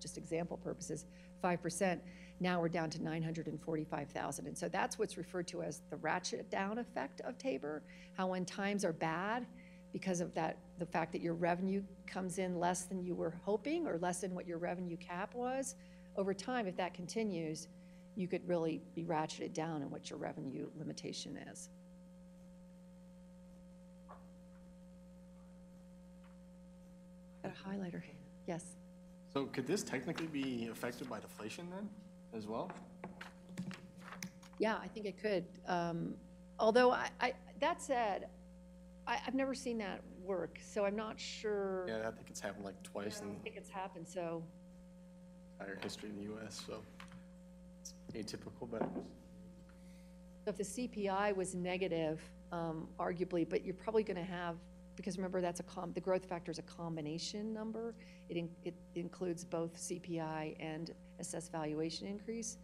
just example purposes, 5%. Now we're down to $945,000. And so that's what's referred to as the ratchet down effect of Tabor, how when times are bad, because of that, the fact that your revenue comes in less than you were hoping or less than what your revenue cap was, over time, if that continues, you could really be ratcheted down on what your revenue limitation is. Got a highlighter. Yes. So could this technically be affected by deflation then, as well? Yeah, I think it could. Although, that said, I've never seen that work, so I'm not sure. Yeah, I think it's happened like twice in I think it's happened, so. entire history in the US, so it's atypical, but If the CPI was negative, arguably, but you're probably going to have, because remember, that's the growth factor is a combination number. It includes both CPI and assessed valuation increase.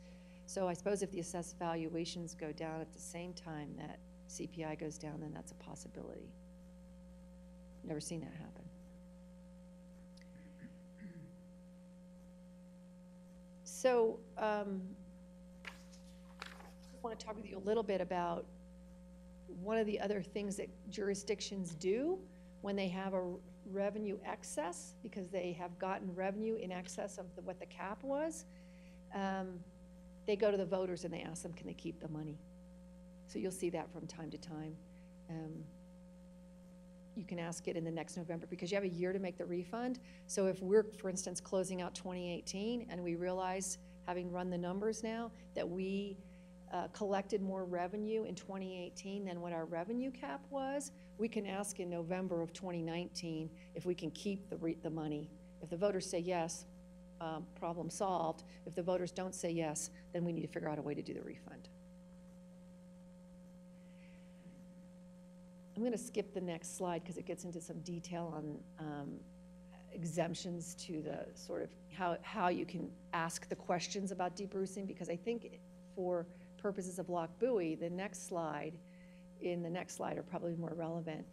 So I suppose if the assessed valuations go down at the same time that CPI goes down, then that's a possibility. Never seen that happen. So I want to talk with you a little bit about one of the other things that jurisdictions do when they have a revenue excess, because they have gotten revenue in excess of what the cap was. They go to the voters and they ask them, can they keep the money? So you'll see that from time to time. You can ask it in the next November because you have a year to make the refund. So if we're, for instance, closing out 2018 and we realize, having run the numbers now, that we collected more revenue in 2018 than what our revenue cap was, we can ask in November of 2019 if we can keep the money. If the voters say yes, problem solved. If the voters don't say yes, then we need to figure out a way to do the refund. I'm going to skip the next slide because it gets into some detail on exemptions to the sort of how you can ask the questions about debrucing, because I think for purposes of Loch Buoy, the next slide are probably more relevant.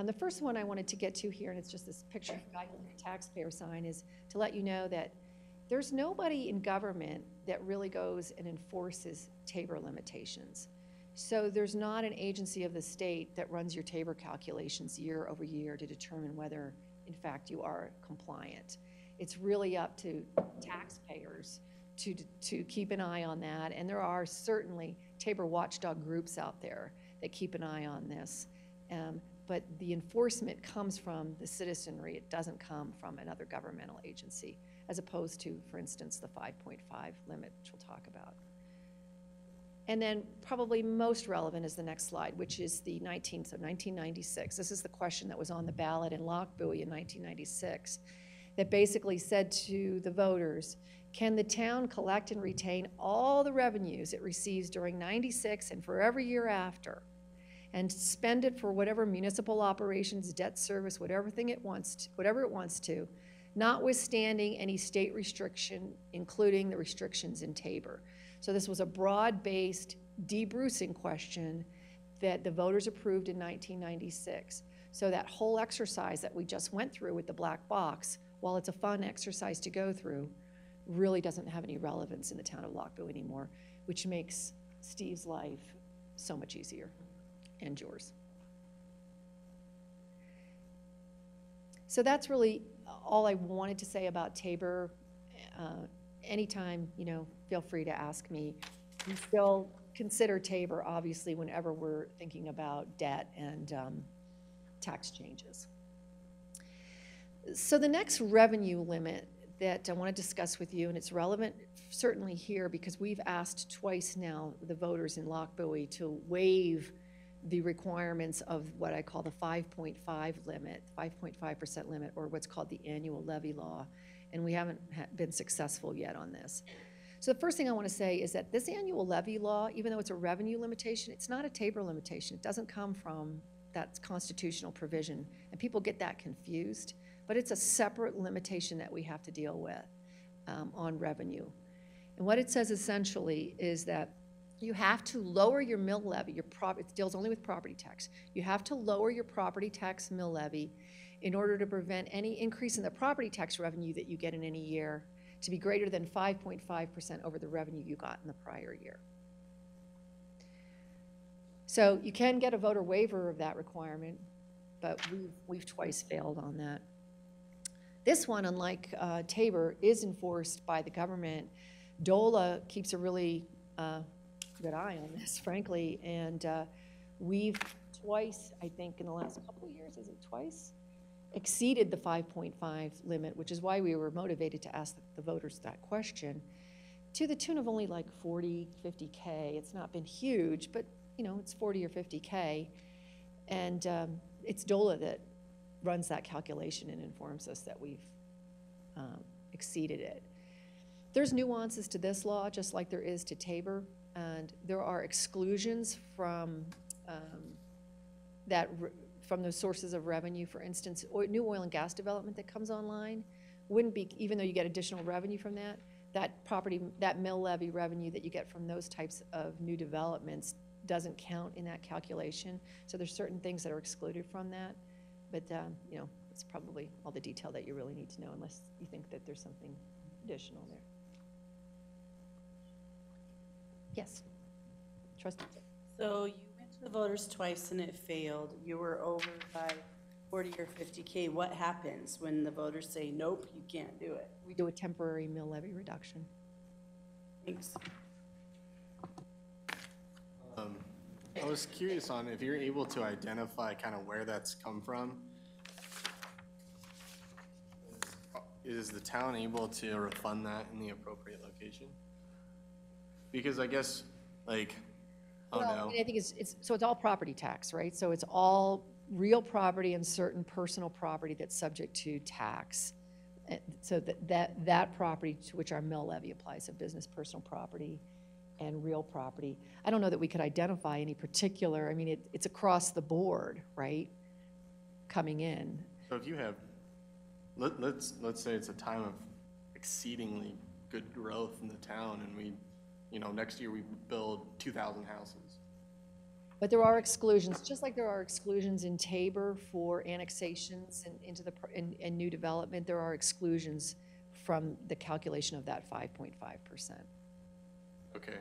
The first one I wanted to get to here, and it's just this picture of a guy holding a taxpayer sign, is to let you know that there's nobody in government that really goes and enforces Tabor limitations. So there's not an agency of the state that runs your Tabor calculations year over year to determine whether, in fact, you are compliant. It's really up to taxpayers to keep an eye on that, and there are certainly Tabor watchdog groups out there that keep an eye on this. But the enforcement comes from the citizenry. It doesn't come from another governmental agency, as opposed to, for instance, the 5.5 limit, which we'll talk about. And then probably most relevant is the next slide, which is the 1996. This is the question that was on the ballot in Loch Buoy in 1996 that basically said to the voters, can the town collect and retain all the revenues it receives during 96 and for every year after, and spend it for whatever municipal operations, debt service, whatever it wants to, notwithstanding any state restriction, including the restrictions in Tabor. So this was a broad-based debrucing question that the voters approved in 1996. So that whole exercise that we just went through with the black box, while it's a fun exercise to go through, really doesn't have any relevance in the town of Lockville anymore, which makes Steve's life so much easier, and yours. So that's really all I wanted to say about Tabor. Anytime, feel free to ask me. We still consider Tabor, obviously, whenever we're thinking about debt and tax changes. So the next revenue limit that I want to discuss with you, and it's relevant certainly here because we've asked twice now the voters in Lockbowie to waive the requirements of what I call the 5.5 limit, 5.5% limit, or what's called the annual levy law, and we haven't been successful yet on this. So the first thing I want to say is that this annual levy law, even though it's a revenue limitation, it's not a Tabor limitation. It doesn't come from that constitutional provision, and people get that confused, but it's a separate limitation that we have to deal with on revenue. And what it says essentially is that you have to lower your mill levy, it deals only with property tax. You have to lower your property tax mill levy in order to prevent any increase in the property tax revenue that you get in any year to be greater than 5.5% over the revenue you got in the prior year. So you can get a voter waiver of that requirement, but we've twice failed on that. This one, unlike Tabor, is enforced by the government. DOLA keeps a really good eye on this, frankly, and we've twice, I think in the last couple of years, is it twice? Exceeded the 5.5 limit, which is why we were motivated to ask the voters that question, to the tune of only like 40, 50K. It's not been huge, but it's 40 or 50K. And it's DOLA that runs that calculation and informs us that we've exceeded it. There's nuances to this law, just like there is to Tabor, and there are exclusions from from those sources of revenue. For instance, new oil and gas development that comes online wouldn't be, even though you get additional revenue from that mill levy revenue that you get from those types of new developments doesn't count in that calculation. So there's certain things that are excluded from that, but it's probably all the detail that you really need to know unless you think that there's something additional there. Yes, Trustee. So you went to the voters twice and it failed. You were over by 40 or 50K. What happens when the voters say, nope, you can't do it? We do a temporary mill levy reduction. Thanks. I was curious on if you're able to identify kind of where that's come from. Is the town able to refund that in the appropriate location? Because I guess, I don't know. I think it's all property tax, right? So it's all real property and certain personal property that's subject to tax. So that property to which our mill levy applies, so business, personal property, and real property. I don't know that we could identify any particular, it's across the board, right, coming in. So if you have, let's say it's a time of exceedingly good growth in the town and we, next year we build 2,000 houses. But there are exclusions, just like there are exclusions in Tabor for annexations and new development, there are exclusions from the calculation of that 5.5%. Okay.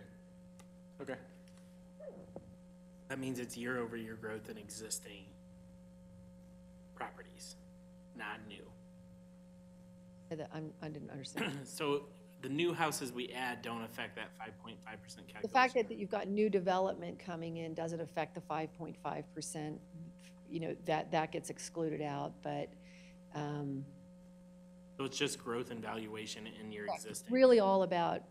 That means it's year-over-year growth in existing properties, not new. I didn't understand. So the new houses we add don't affect that 5.5% calculation. The fact that you've got new development coming in doesn't affect the 5.5%, that gets excluded out, but. So it's just growth and valuation in your existing. It's really all about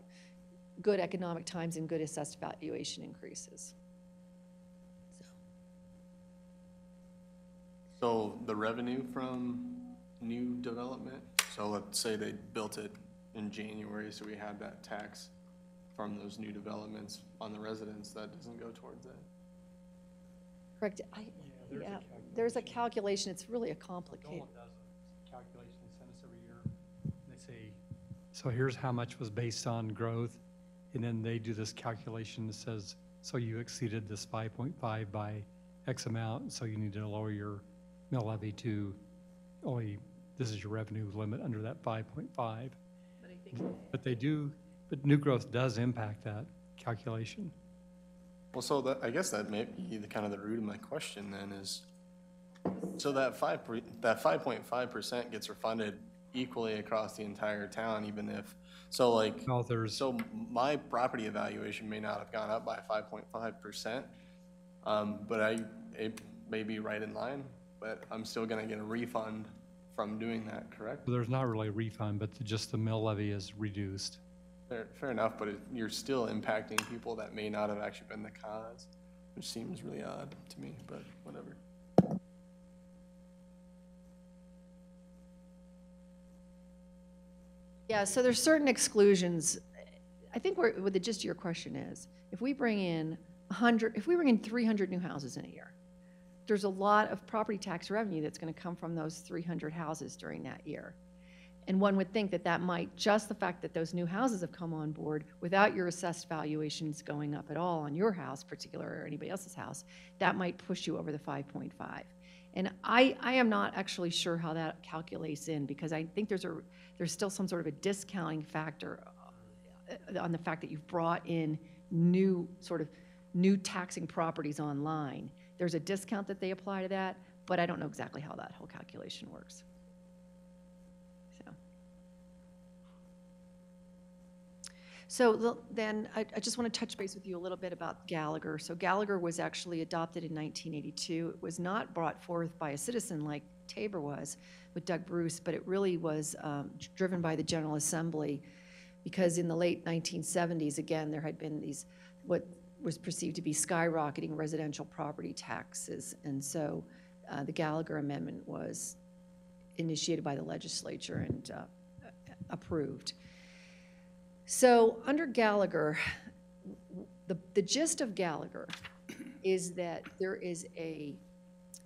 good economic times and good assessed valuation increases. So the revenue from new development, so let's say they built it in January, so we had that tax from those new developments on the residents, that doesn't go towards that. Correct. There's a calculation. It's really a complicated. DOLA does a calculation they send us every year. They say, so here's how much was based on growth, and then they do this calculation that says so you exceeded this 5.5 by X amount, so you need to lower your mill levy to only, this is your revenue limit under that 5.5. But new growth does impact that calculation. Well, so that, I guess that may be the kind of the root of my question then is, so that 5.5% gets refunded equally across the entire town, even if, so like, Well, there's, so my property evaluation may not have gone up by 5.5%, but it may be right in line, but I'm still gonna get a refund from doing that, correct? there's not really a refund, but just the mill levy is reduced. Fair enough, but you're still impacting people that may not have actually been the cause, which seems really odd to me, but whatever. Yeah, so there's certain exclusions. I think what the gist of your question is, if we bring in 300 new houses in a year, there's a lot of property tax revenue that's going to come from those 300 houses during that year. And one would think that that might, just the fact that those new houses have come on board without your assessed valuations going up at all on your house, particular, or anybody else's house, that might push you over the 5.5. And I am not actually sure how that calculates in, because I think there's still some sort of a discounting factor on the fact that you've brought in new taxing properties online. There's a discount that they apply to that, but I don't know exactly how that whole calculation works. So then I just want to touch base with you a little bit about Gallagher. So Gallagher was actually adopted in 1982. It was not brought forth by a citizen like Tabor was with Doug Bruce, but it really was driven by the General Assembly, because in the late 1970s, again, there had been these, what was perceived to be skyrocketing residential property taxes. And so the Gallagher Amendment was initiated by the legislature and approved. So under Gallagher, the gist of Gallagher is that there is a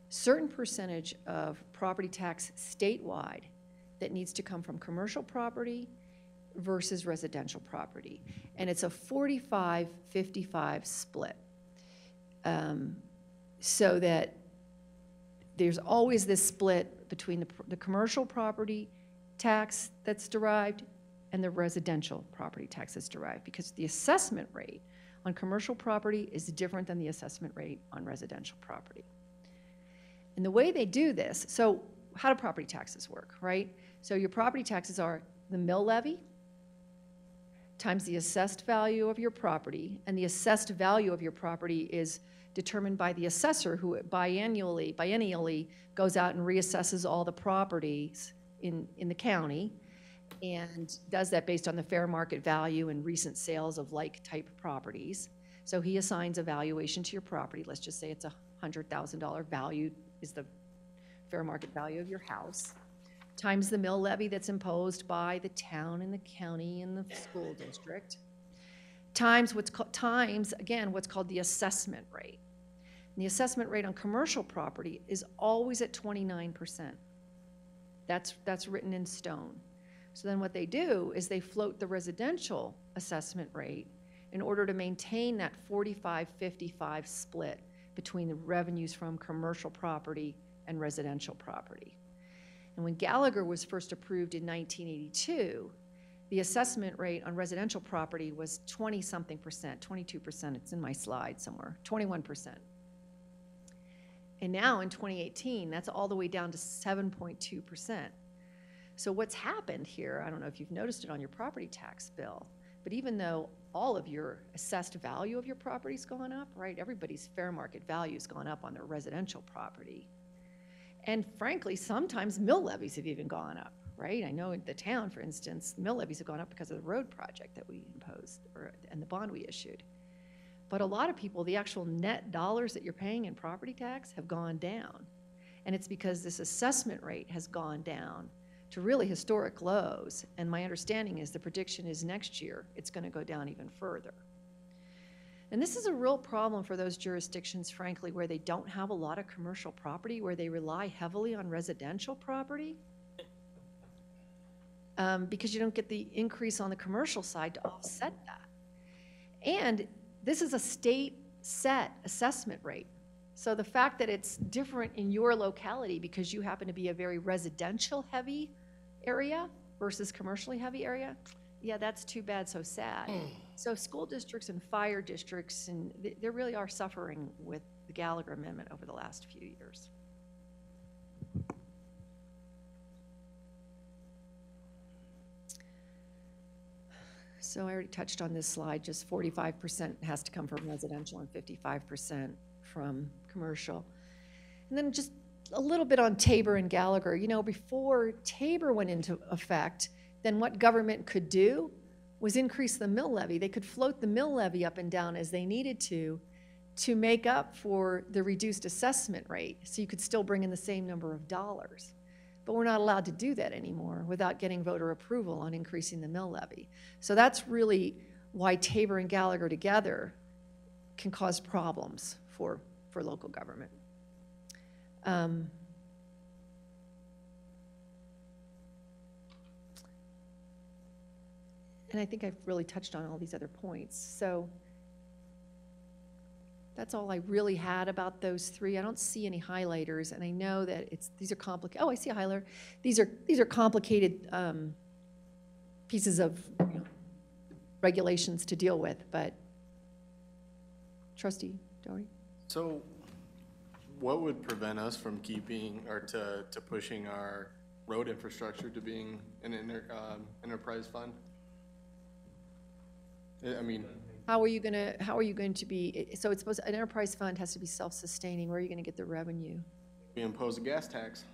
certain percentage of property tax statewide that needs to come from commercial property versus residential property. And it's a 45-55 split. So that there's always this split between the commercial property tax that's derived and the residential property tax that's derived, because the assessment rate on commercial property is different than the assessment rate on residential property. And the way they do this, so how do property taxes work, right? So your property taxes are the mill levy times the assessed value of your property, and the assessed value of your property is determined by the assessor, who biennially goes out and reassesses all the properties in the county, and does that based on the fair market value and recent sales of like-type properties. So he assigns a valuation to your property. Let's just say it's a $100,000 value is the fair market value of your house, times the mill levy that's imposed by the town and the county and the school district, times what's called the assessment rate. And the assessment rate on commercial property is always at 29%. That's written in stone. So then what they do is they float the residential assessment rate in order to maintain that 45-55 split between the revenues from commercial property and residential property. And when Gallagher was first approved in 1982, the assessment rate on residential property was 20-something percent, 22%, it's in my slide somewhere, 21%. And now in 2018, that's all the way down to 7.2%. So what's happened here, I don't know if you've noticed it on your property tax bill, but even though all of your assessed value of your property's gone up, right? Everybody's fair market value's gone up on their residential property. And frankly, sometimes mill levies have even gone up, right? I know in the town, for instance, mill levies have gone up because of the road project that we imposed and the bond we issued. But a lot of people, the actual net dollars that you're paying in property tax have gone down. And it's because this assessment rate has gone down to really historic lows. And my understanding is the prediction is next year it's going to go down even further. And this is a real problem for those jurisdictions, frankly, where they don't have a lot of commercial property, where they rely heavily on residential property, because you don't get the increase on the commercial side to offset that. And this is a state set assessment rate. So the fact that it's different in your locality because you happen to be a very residential-heavy area versus commercially heavy area, yeah, that's too bad, so sad. So school districts and fire districts, and they really are suffering with the Gallagher Amendment over the last few years. So I already touched on this slide, just 45% has to come from residential and 55% from commercial. And then just a little bit on Tabor and Gallagher. You know, before Tabor went into effect, then what government could do was increase the mill levy. They could float the mill levy up and down as they needed to make up for the reduced assessment rate, so you could still bring in the same number of dollars. But we're not allowed to do that anymore without getting voter approval on increasing the mill levy. So that's really why Tabor and Gallagher together can cause problems for local government. And I think I've really touched on all these other points. So that's all I really had about those three. I don't see any highlighters, and I know that these are complicated. Oh, I see a highlighter. These are complicated pieces of regulations to deal with, but Trustee Doherty? So what would prevent us from keeping, or to pushing our road infrastructure to being an enterprise fund? I mean, How are you going to be, so it's supposed, an enterprise fund has to be self-sustaining. Where are you going to get the revenue? we impose a gas tax,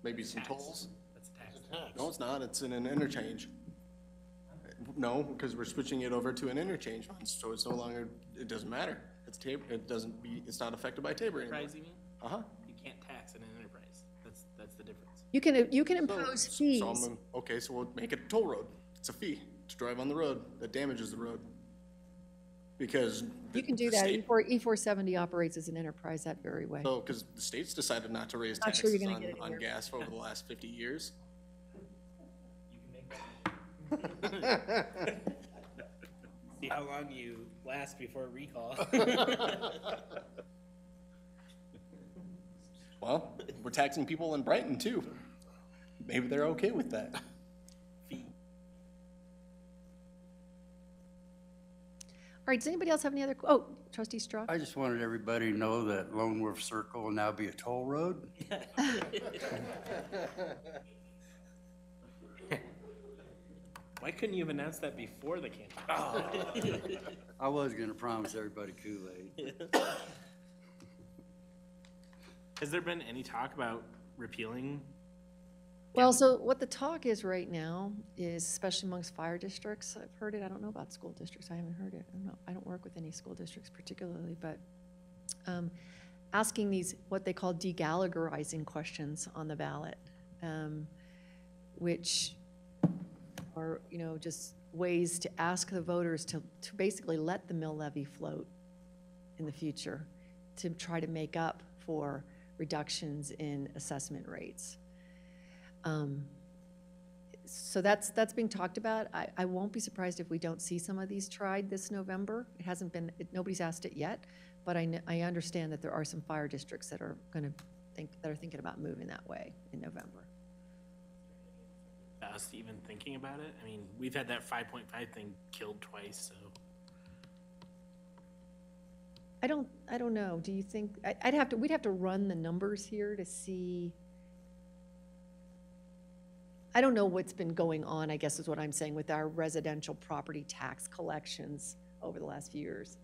maybe some tolls. That's a tax. No, it's not, it's in an interchange. No, because we're switching it over to an interchange fund, so it's no longer, it doesn't matter. It's it's not affected by Tabor anymore. Enterprise, you mean? Uh-huh. You can't tax an enterprise. That's the difference. You can impose fees. Okay, so we'll make it a toll road. It's a fee to drive on the road that damages the road. Because. You can do that. E470 operates as an enterprise that very way. So, because the state's decided not to raise Not sure taxes you're gonna get on anywhere. gas over the last 50 years. You can make See how long you last before recall. Well, we're taxing people in Brighton too. Maybe they're okay with that. All right, does anybody else have any other, Trustee Strah? I just wanted everybody to know that Lone Wolf Circle will now be a toll road. Why couldn't you have announced that before the campaign? I was gonna promise everybody Kool-Aid. Has there been any talk about repealing? Well, so what the talk is right now is, especially amongst fire districts, I've heard it, I don't know about school districts, I haven't heard it. I don't work with any school districts particularly, but asking these, what they call de-Gallagherizing questions on the ballot, which are, just ways to ask the voters to basically let the mill levy float in the future to try to make up for reductions in assessment rates. So that's being talked about. I won't be surprised if we don't see some of these tried this November. It hasn't been, nobody's asked it yet, but I understand that there are some fire districts that are thinking about moving that way in November. Us even thinking about it? I mean, we've had that 5.5 thing killed twice, so. I don't know. Do you think, we'd have to run the numbers here to see. I don't know what's been going on, I guess is what I'm saying, with our residential property tax collections over the last few years.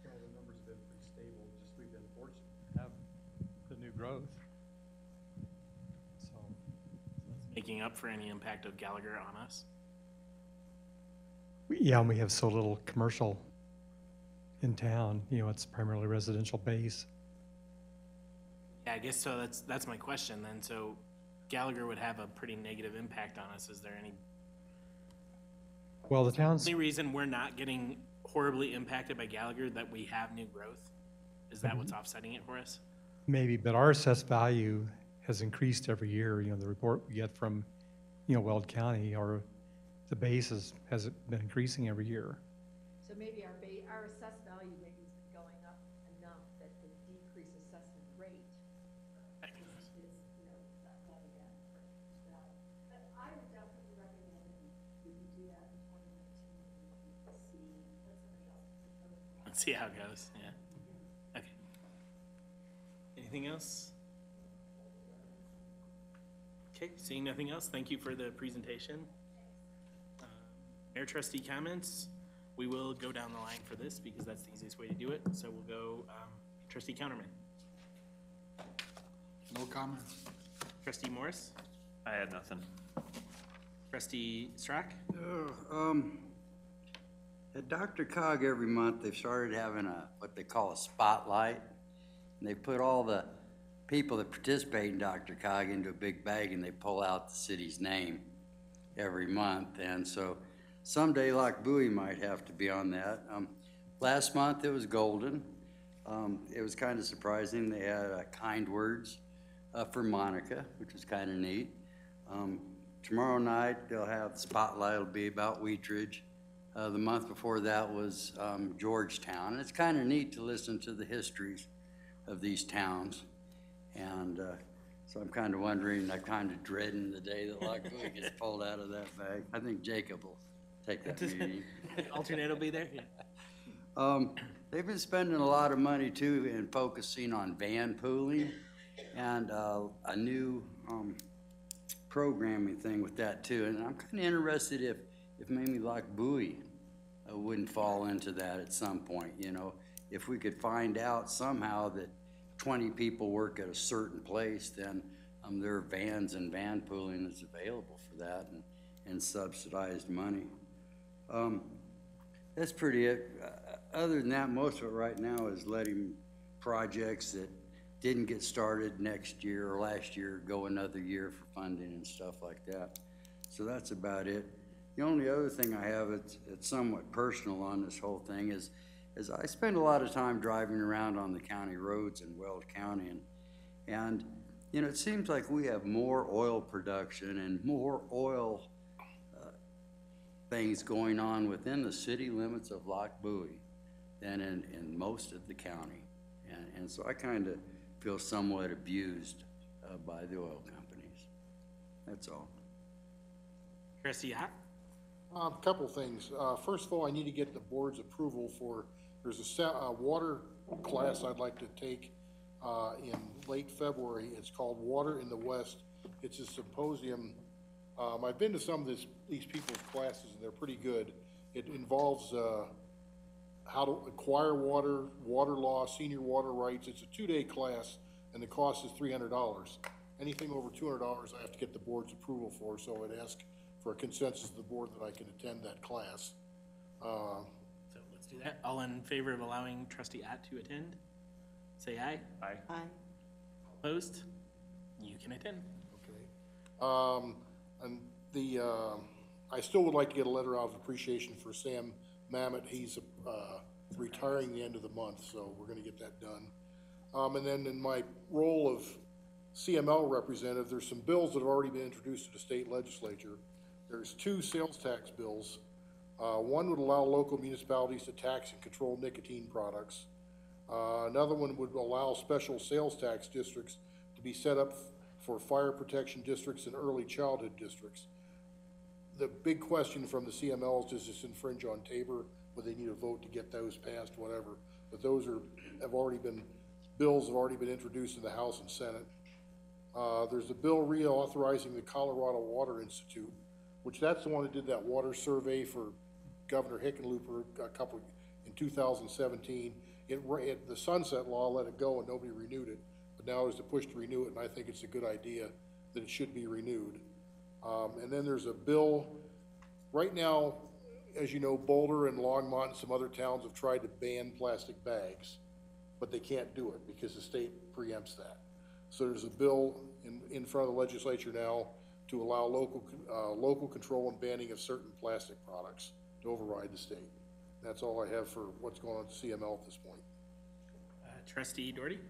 Well, the numbers have been pretty stable, just we've been fortunate to have the new growth. So. Making up for any impact of Gallagher on us? Yeah, and we have so little commercial in town, it's primarily residential base. Yeah, I guess so. That's my question then. So Gallagher would have a pretty negative impact on us. Is there any? Well, the town's. The only reason we're not getting horribly impacted by Gallagher that we have new growth? Is that what's offsetting it for us? Maybe, but our assessed value has increased every year. The report we get from, Weld County, the base has been increasing every year. So maybe our assessed value maybe going up enough that the decrease assessment rate is, you know, not again. But I would definitely recommend that you do that in 2019, Let's see how it goes, yeah. Okay. Anything else? Okay, seeing nothing else, thank you for the presentation. Mayor trustee comments, we will go down the line for this because that's the easiest way to do it. So we'll go trustee Counterman. No comments. Trustee Morris, I had nothing. trustee Strack, At Dr. Cog every month, they've started having what they call a spotlight. And they put all the people that participate in Dr. Cog into a big bag and they pull out the city's name every month. And so someday Loch Bowie might have to be on that. Last month it was Golden. It was kind of surprising. They had kind words for Monica, which was kind of neat. Tomorrow night they'll have the spotlight. It'll be about Wheatridge. The month before that was Georgetown. And it's kind of neat to listen to the histories of these towns. And so I'm kind of wondering, I'm kind of dreading the day that Loch Bowie gets pulled out of that bag. I think Jacob will take that meeting. alternate will be there, yeah. They've been spending a lot of money too in focusing on van pooling and a new programming thing with that too. And I'm kind of interested if maybe Loch Bowie wouldn't fall into that at some point, you know. If we could find out somehow that 20 people work at a certain place, then there are vans and van pooling that's available for that and subsidized money. That's pretty it. Other than that, most of it right now is letting projects that didn't get started next year or last year go another year for funding and stuff like that. So that's about it. The only other thing I have, it's somewhat personal on this whole thing, is I spend a lot of time driving around on the county roads in Weld County, and you know, it seems like we have more oil production and more oil things going on within the city limits of Loch Bowie than in most of the county. And so I kind of feel somewhat abused by the oil companies. That's all. Trustee Ott? A couple things. First of all, I need to get the board's approval for, there's a water class I'd like to take in late February. It's called Water in the West. It's a symposium. I've been to some of these people's classes, and they're pretty good. It involves how to acquire water, water law, senior water rights. It's a 2-day class, and the cost is $300. Anything over $200, I have to get the board's approval for, so I'd ask for a consensus of the board that I can attend that class. So let's do that. All in favor of allowing trustee Ott to attend? Say aye. Aye. Aye. Opposed? You can attend. Okay. And I still would like to get a letter out of appreciation for Sam Mamet. He's retiring the end of the month, so we're gonna get that done. And then in my role of CML representative, there's some bills that have already been introduced to the state legislature. There's 2 sales tax bills. One would allow local municipalities to tax and control nicotine products. Another one would allow special sales tax districts to be set up for fire protection districts and early childhood districts. The big question from the CML is, does this infringe on Tabor? Would they need a vote to get those passed, whatever? But those bills have already been introduced in the House and Senate. There's a bill reauthorizing the Colorado Water Institute, which that's the one that did that water survey for Governor Hickenlooper in 2017. The sunset law let it go and nobody renewed it, but now there's a push to renew it, and I think it's a good idea that it should be renewed. And then there's a bill, right now, as you know, Boulder and Longmont and some other towns have tried to ban plastic bags, but they can't do it because the state preempts that. So there's a bill in front of the legislature now to allow local control and banning of certain plastic products to override the state. That's all I have for what's going on at CML at this point. Trustee Doherty?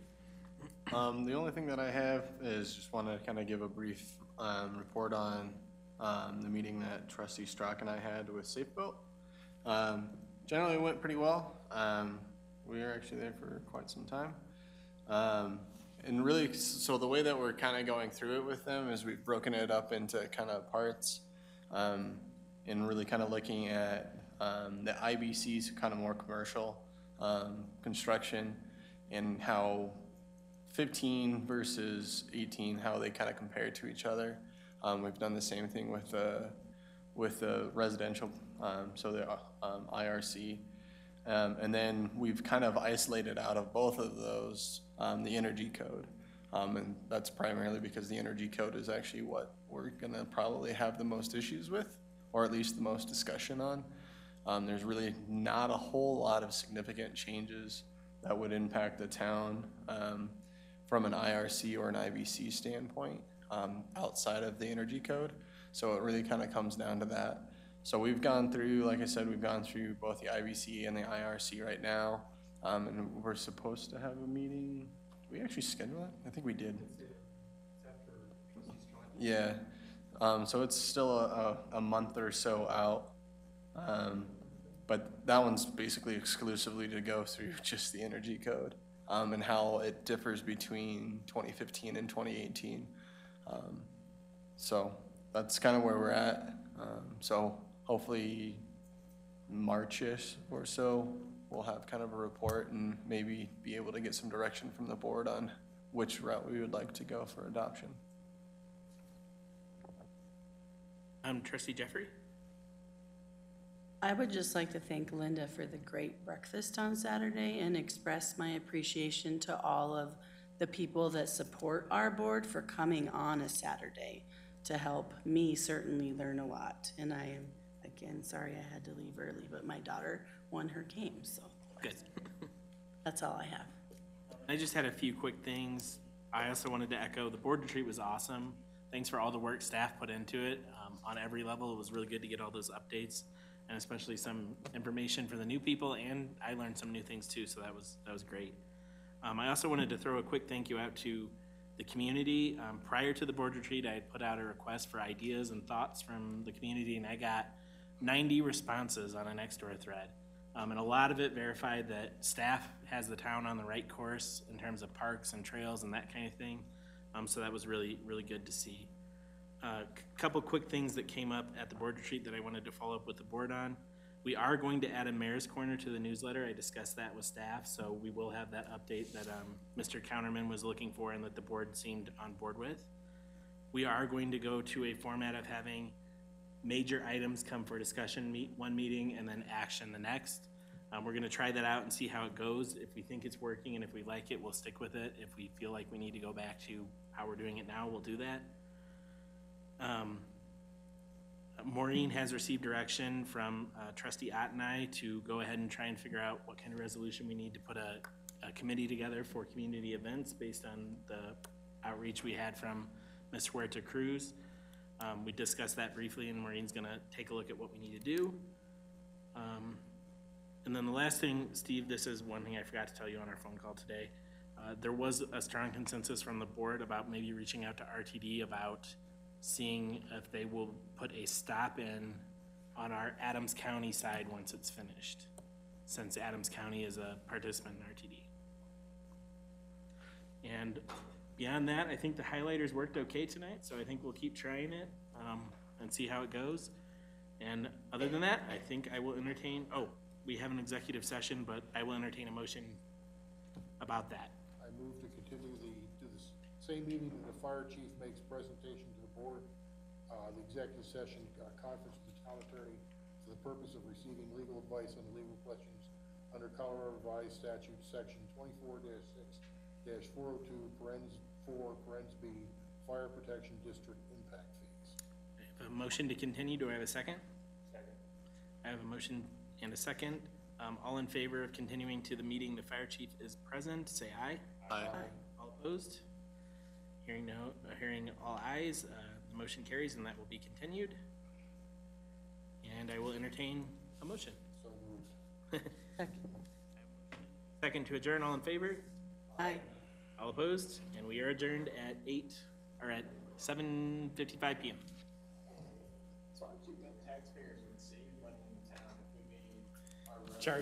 The only thing that I have is just want to kind of give a brief report on the meeting that Trustee Strzok and I had with SafeBuilt. Generally it went pretty well. We were actually there for quite some time. And really, so the way that we're kind of going through it with them is we've broken it up into kind of parts, and really kind of looking at the IBC's kind of more commercial construction, and how 15 versus 18, how they kind of compare to each other. We've done the same thing with the residential, so the IRC. And then we've kind of isolated out of both of those the energy code. And that's primarily because the energy code is actually what we're gonna probably have the most issues with, or at least the most discussion on. There's really not a whole lot of significant changes that would impact the town from an IRC or an IBC standpoint outside of the energy code. So it really kind of comes down to that. So we've gone through, like I said, we've gone through both the IBC and the IRC right now. And we're supposed to have a meeting. Did we actually schedule it? I think we did. Yeah. So it's still a month or so out. But that one's basically exclusively to go through just the energy code and how it differs between 2015 and 2018. So that's kind of where we're at. So hopefully March-ish or so, we'll have kind of a report and maybe be able to get some direction from the board on which route we would like to go for adoption. Trustee Jeffrey? I would just like to thank Linda for the great breakfast on Saturday and express my appreciation to all of the people that support our board for coming on a Saturday to help me certainly learn a lot. And I am, again, sorry I had to leave early, but my daughter won her game, so. Good. That's all I have. I just had a few quick things. I also wanted to echo, the board retreat was awesome. Thanks for all the work staff put into it on every level. It was really good to get all those updates, and especially some information for the new people, and I learned some new things too, so that was great. I also wanted to throw a quick thank you out to the community. Prior to the board retreat, I had put out a request for ideas and thoughts from the community, and I got 90 responses on a Nextdoor thread. And a lot of it verified that staff has the town on the right course in terms of parks and trails and that kind of thing. So that was really, really good to see. A couple quick things that came up at the board retreat that I wanted to follow up with the board on. We are going to add a mayor's corner to the newsletter. I discussed that with staff, so we will have that update that Mr. Counterman was looking for and that the board seemed on board with. We are going to go to a format of having major items come for discussion one meeting and then action the next. We're gonna try that out and see how it goes. If we think it's working and if we like it, we'll stick with it. If we feel like we need to go back to how we're doing it now, we'll do that. Maureen has received direction from Trustee Ott and I to go ahead and try and figure out what kind of resolution we need to put a committee together for community events based on the outreach we had from Ms. Huerta Cruz. We discussed that briefly, and Maureen's gonna take a look at what we need to do. And then the last thing, Steve, this is one thing I forgot to tell you on our phone call today. There was a strong consensus from the board about maybe reaching out to RTD about seeing if they will put a stop in on our Adams County side once it's finished, since Adams County is a participant in RTD. And beyond that, I think the highlighters worked okay tonight, so I think we'll keep trying it and see how it goes. And other than that, I think I will entertain, we have an executive session, but I will entertain a motion about that. I move to continue to the same meeting that the fire chief makes presentation to the board, the executive session conference with the town attorney for the purpose of receiving legal advice on the legal questions under Colorado Revised Statute Section 24-6-402, parens 4, parens B, fire protection district impact fees. I have a motion to continue. Do I have a second? Second. I have a motion and a second. All in favor of continuing to the meeting, the fire chief is present, say aye. Aye. All opposed? Hearing all ayes, the motion carries and that will be continued. And I will entertain a motion. So moved. Second to adjourn, all in favor? Aye. All opposed? And we are adjourned at 7:55 p.m. So I think that taxpayers would save money in town if we made our roads Charge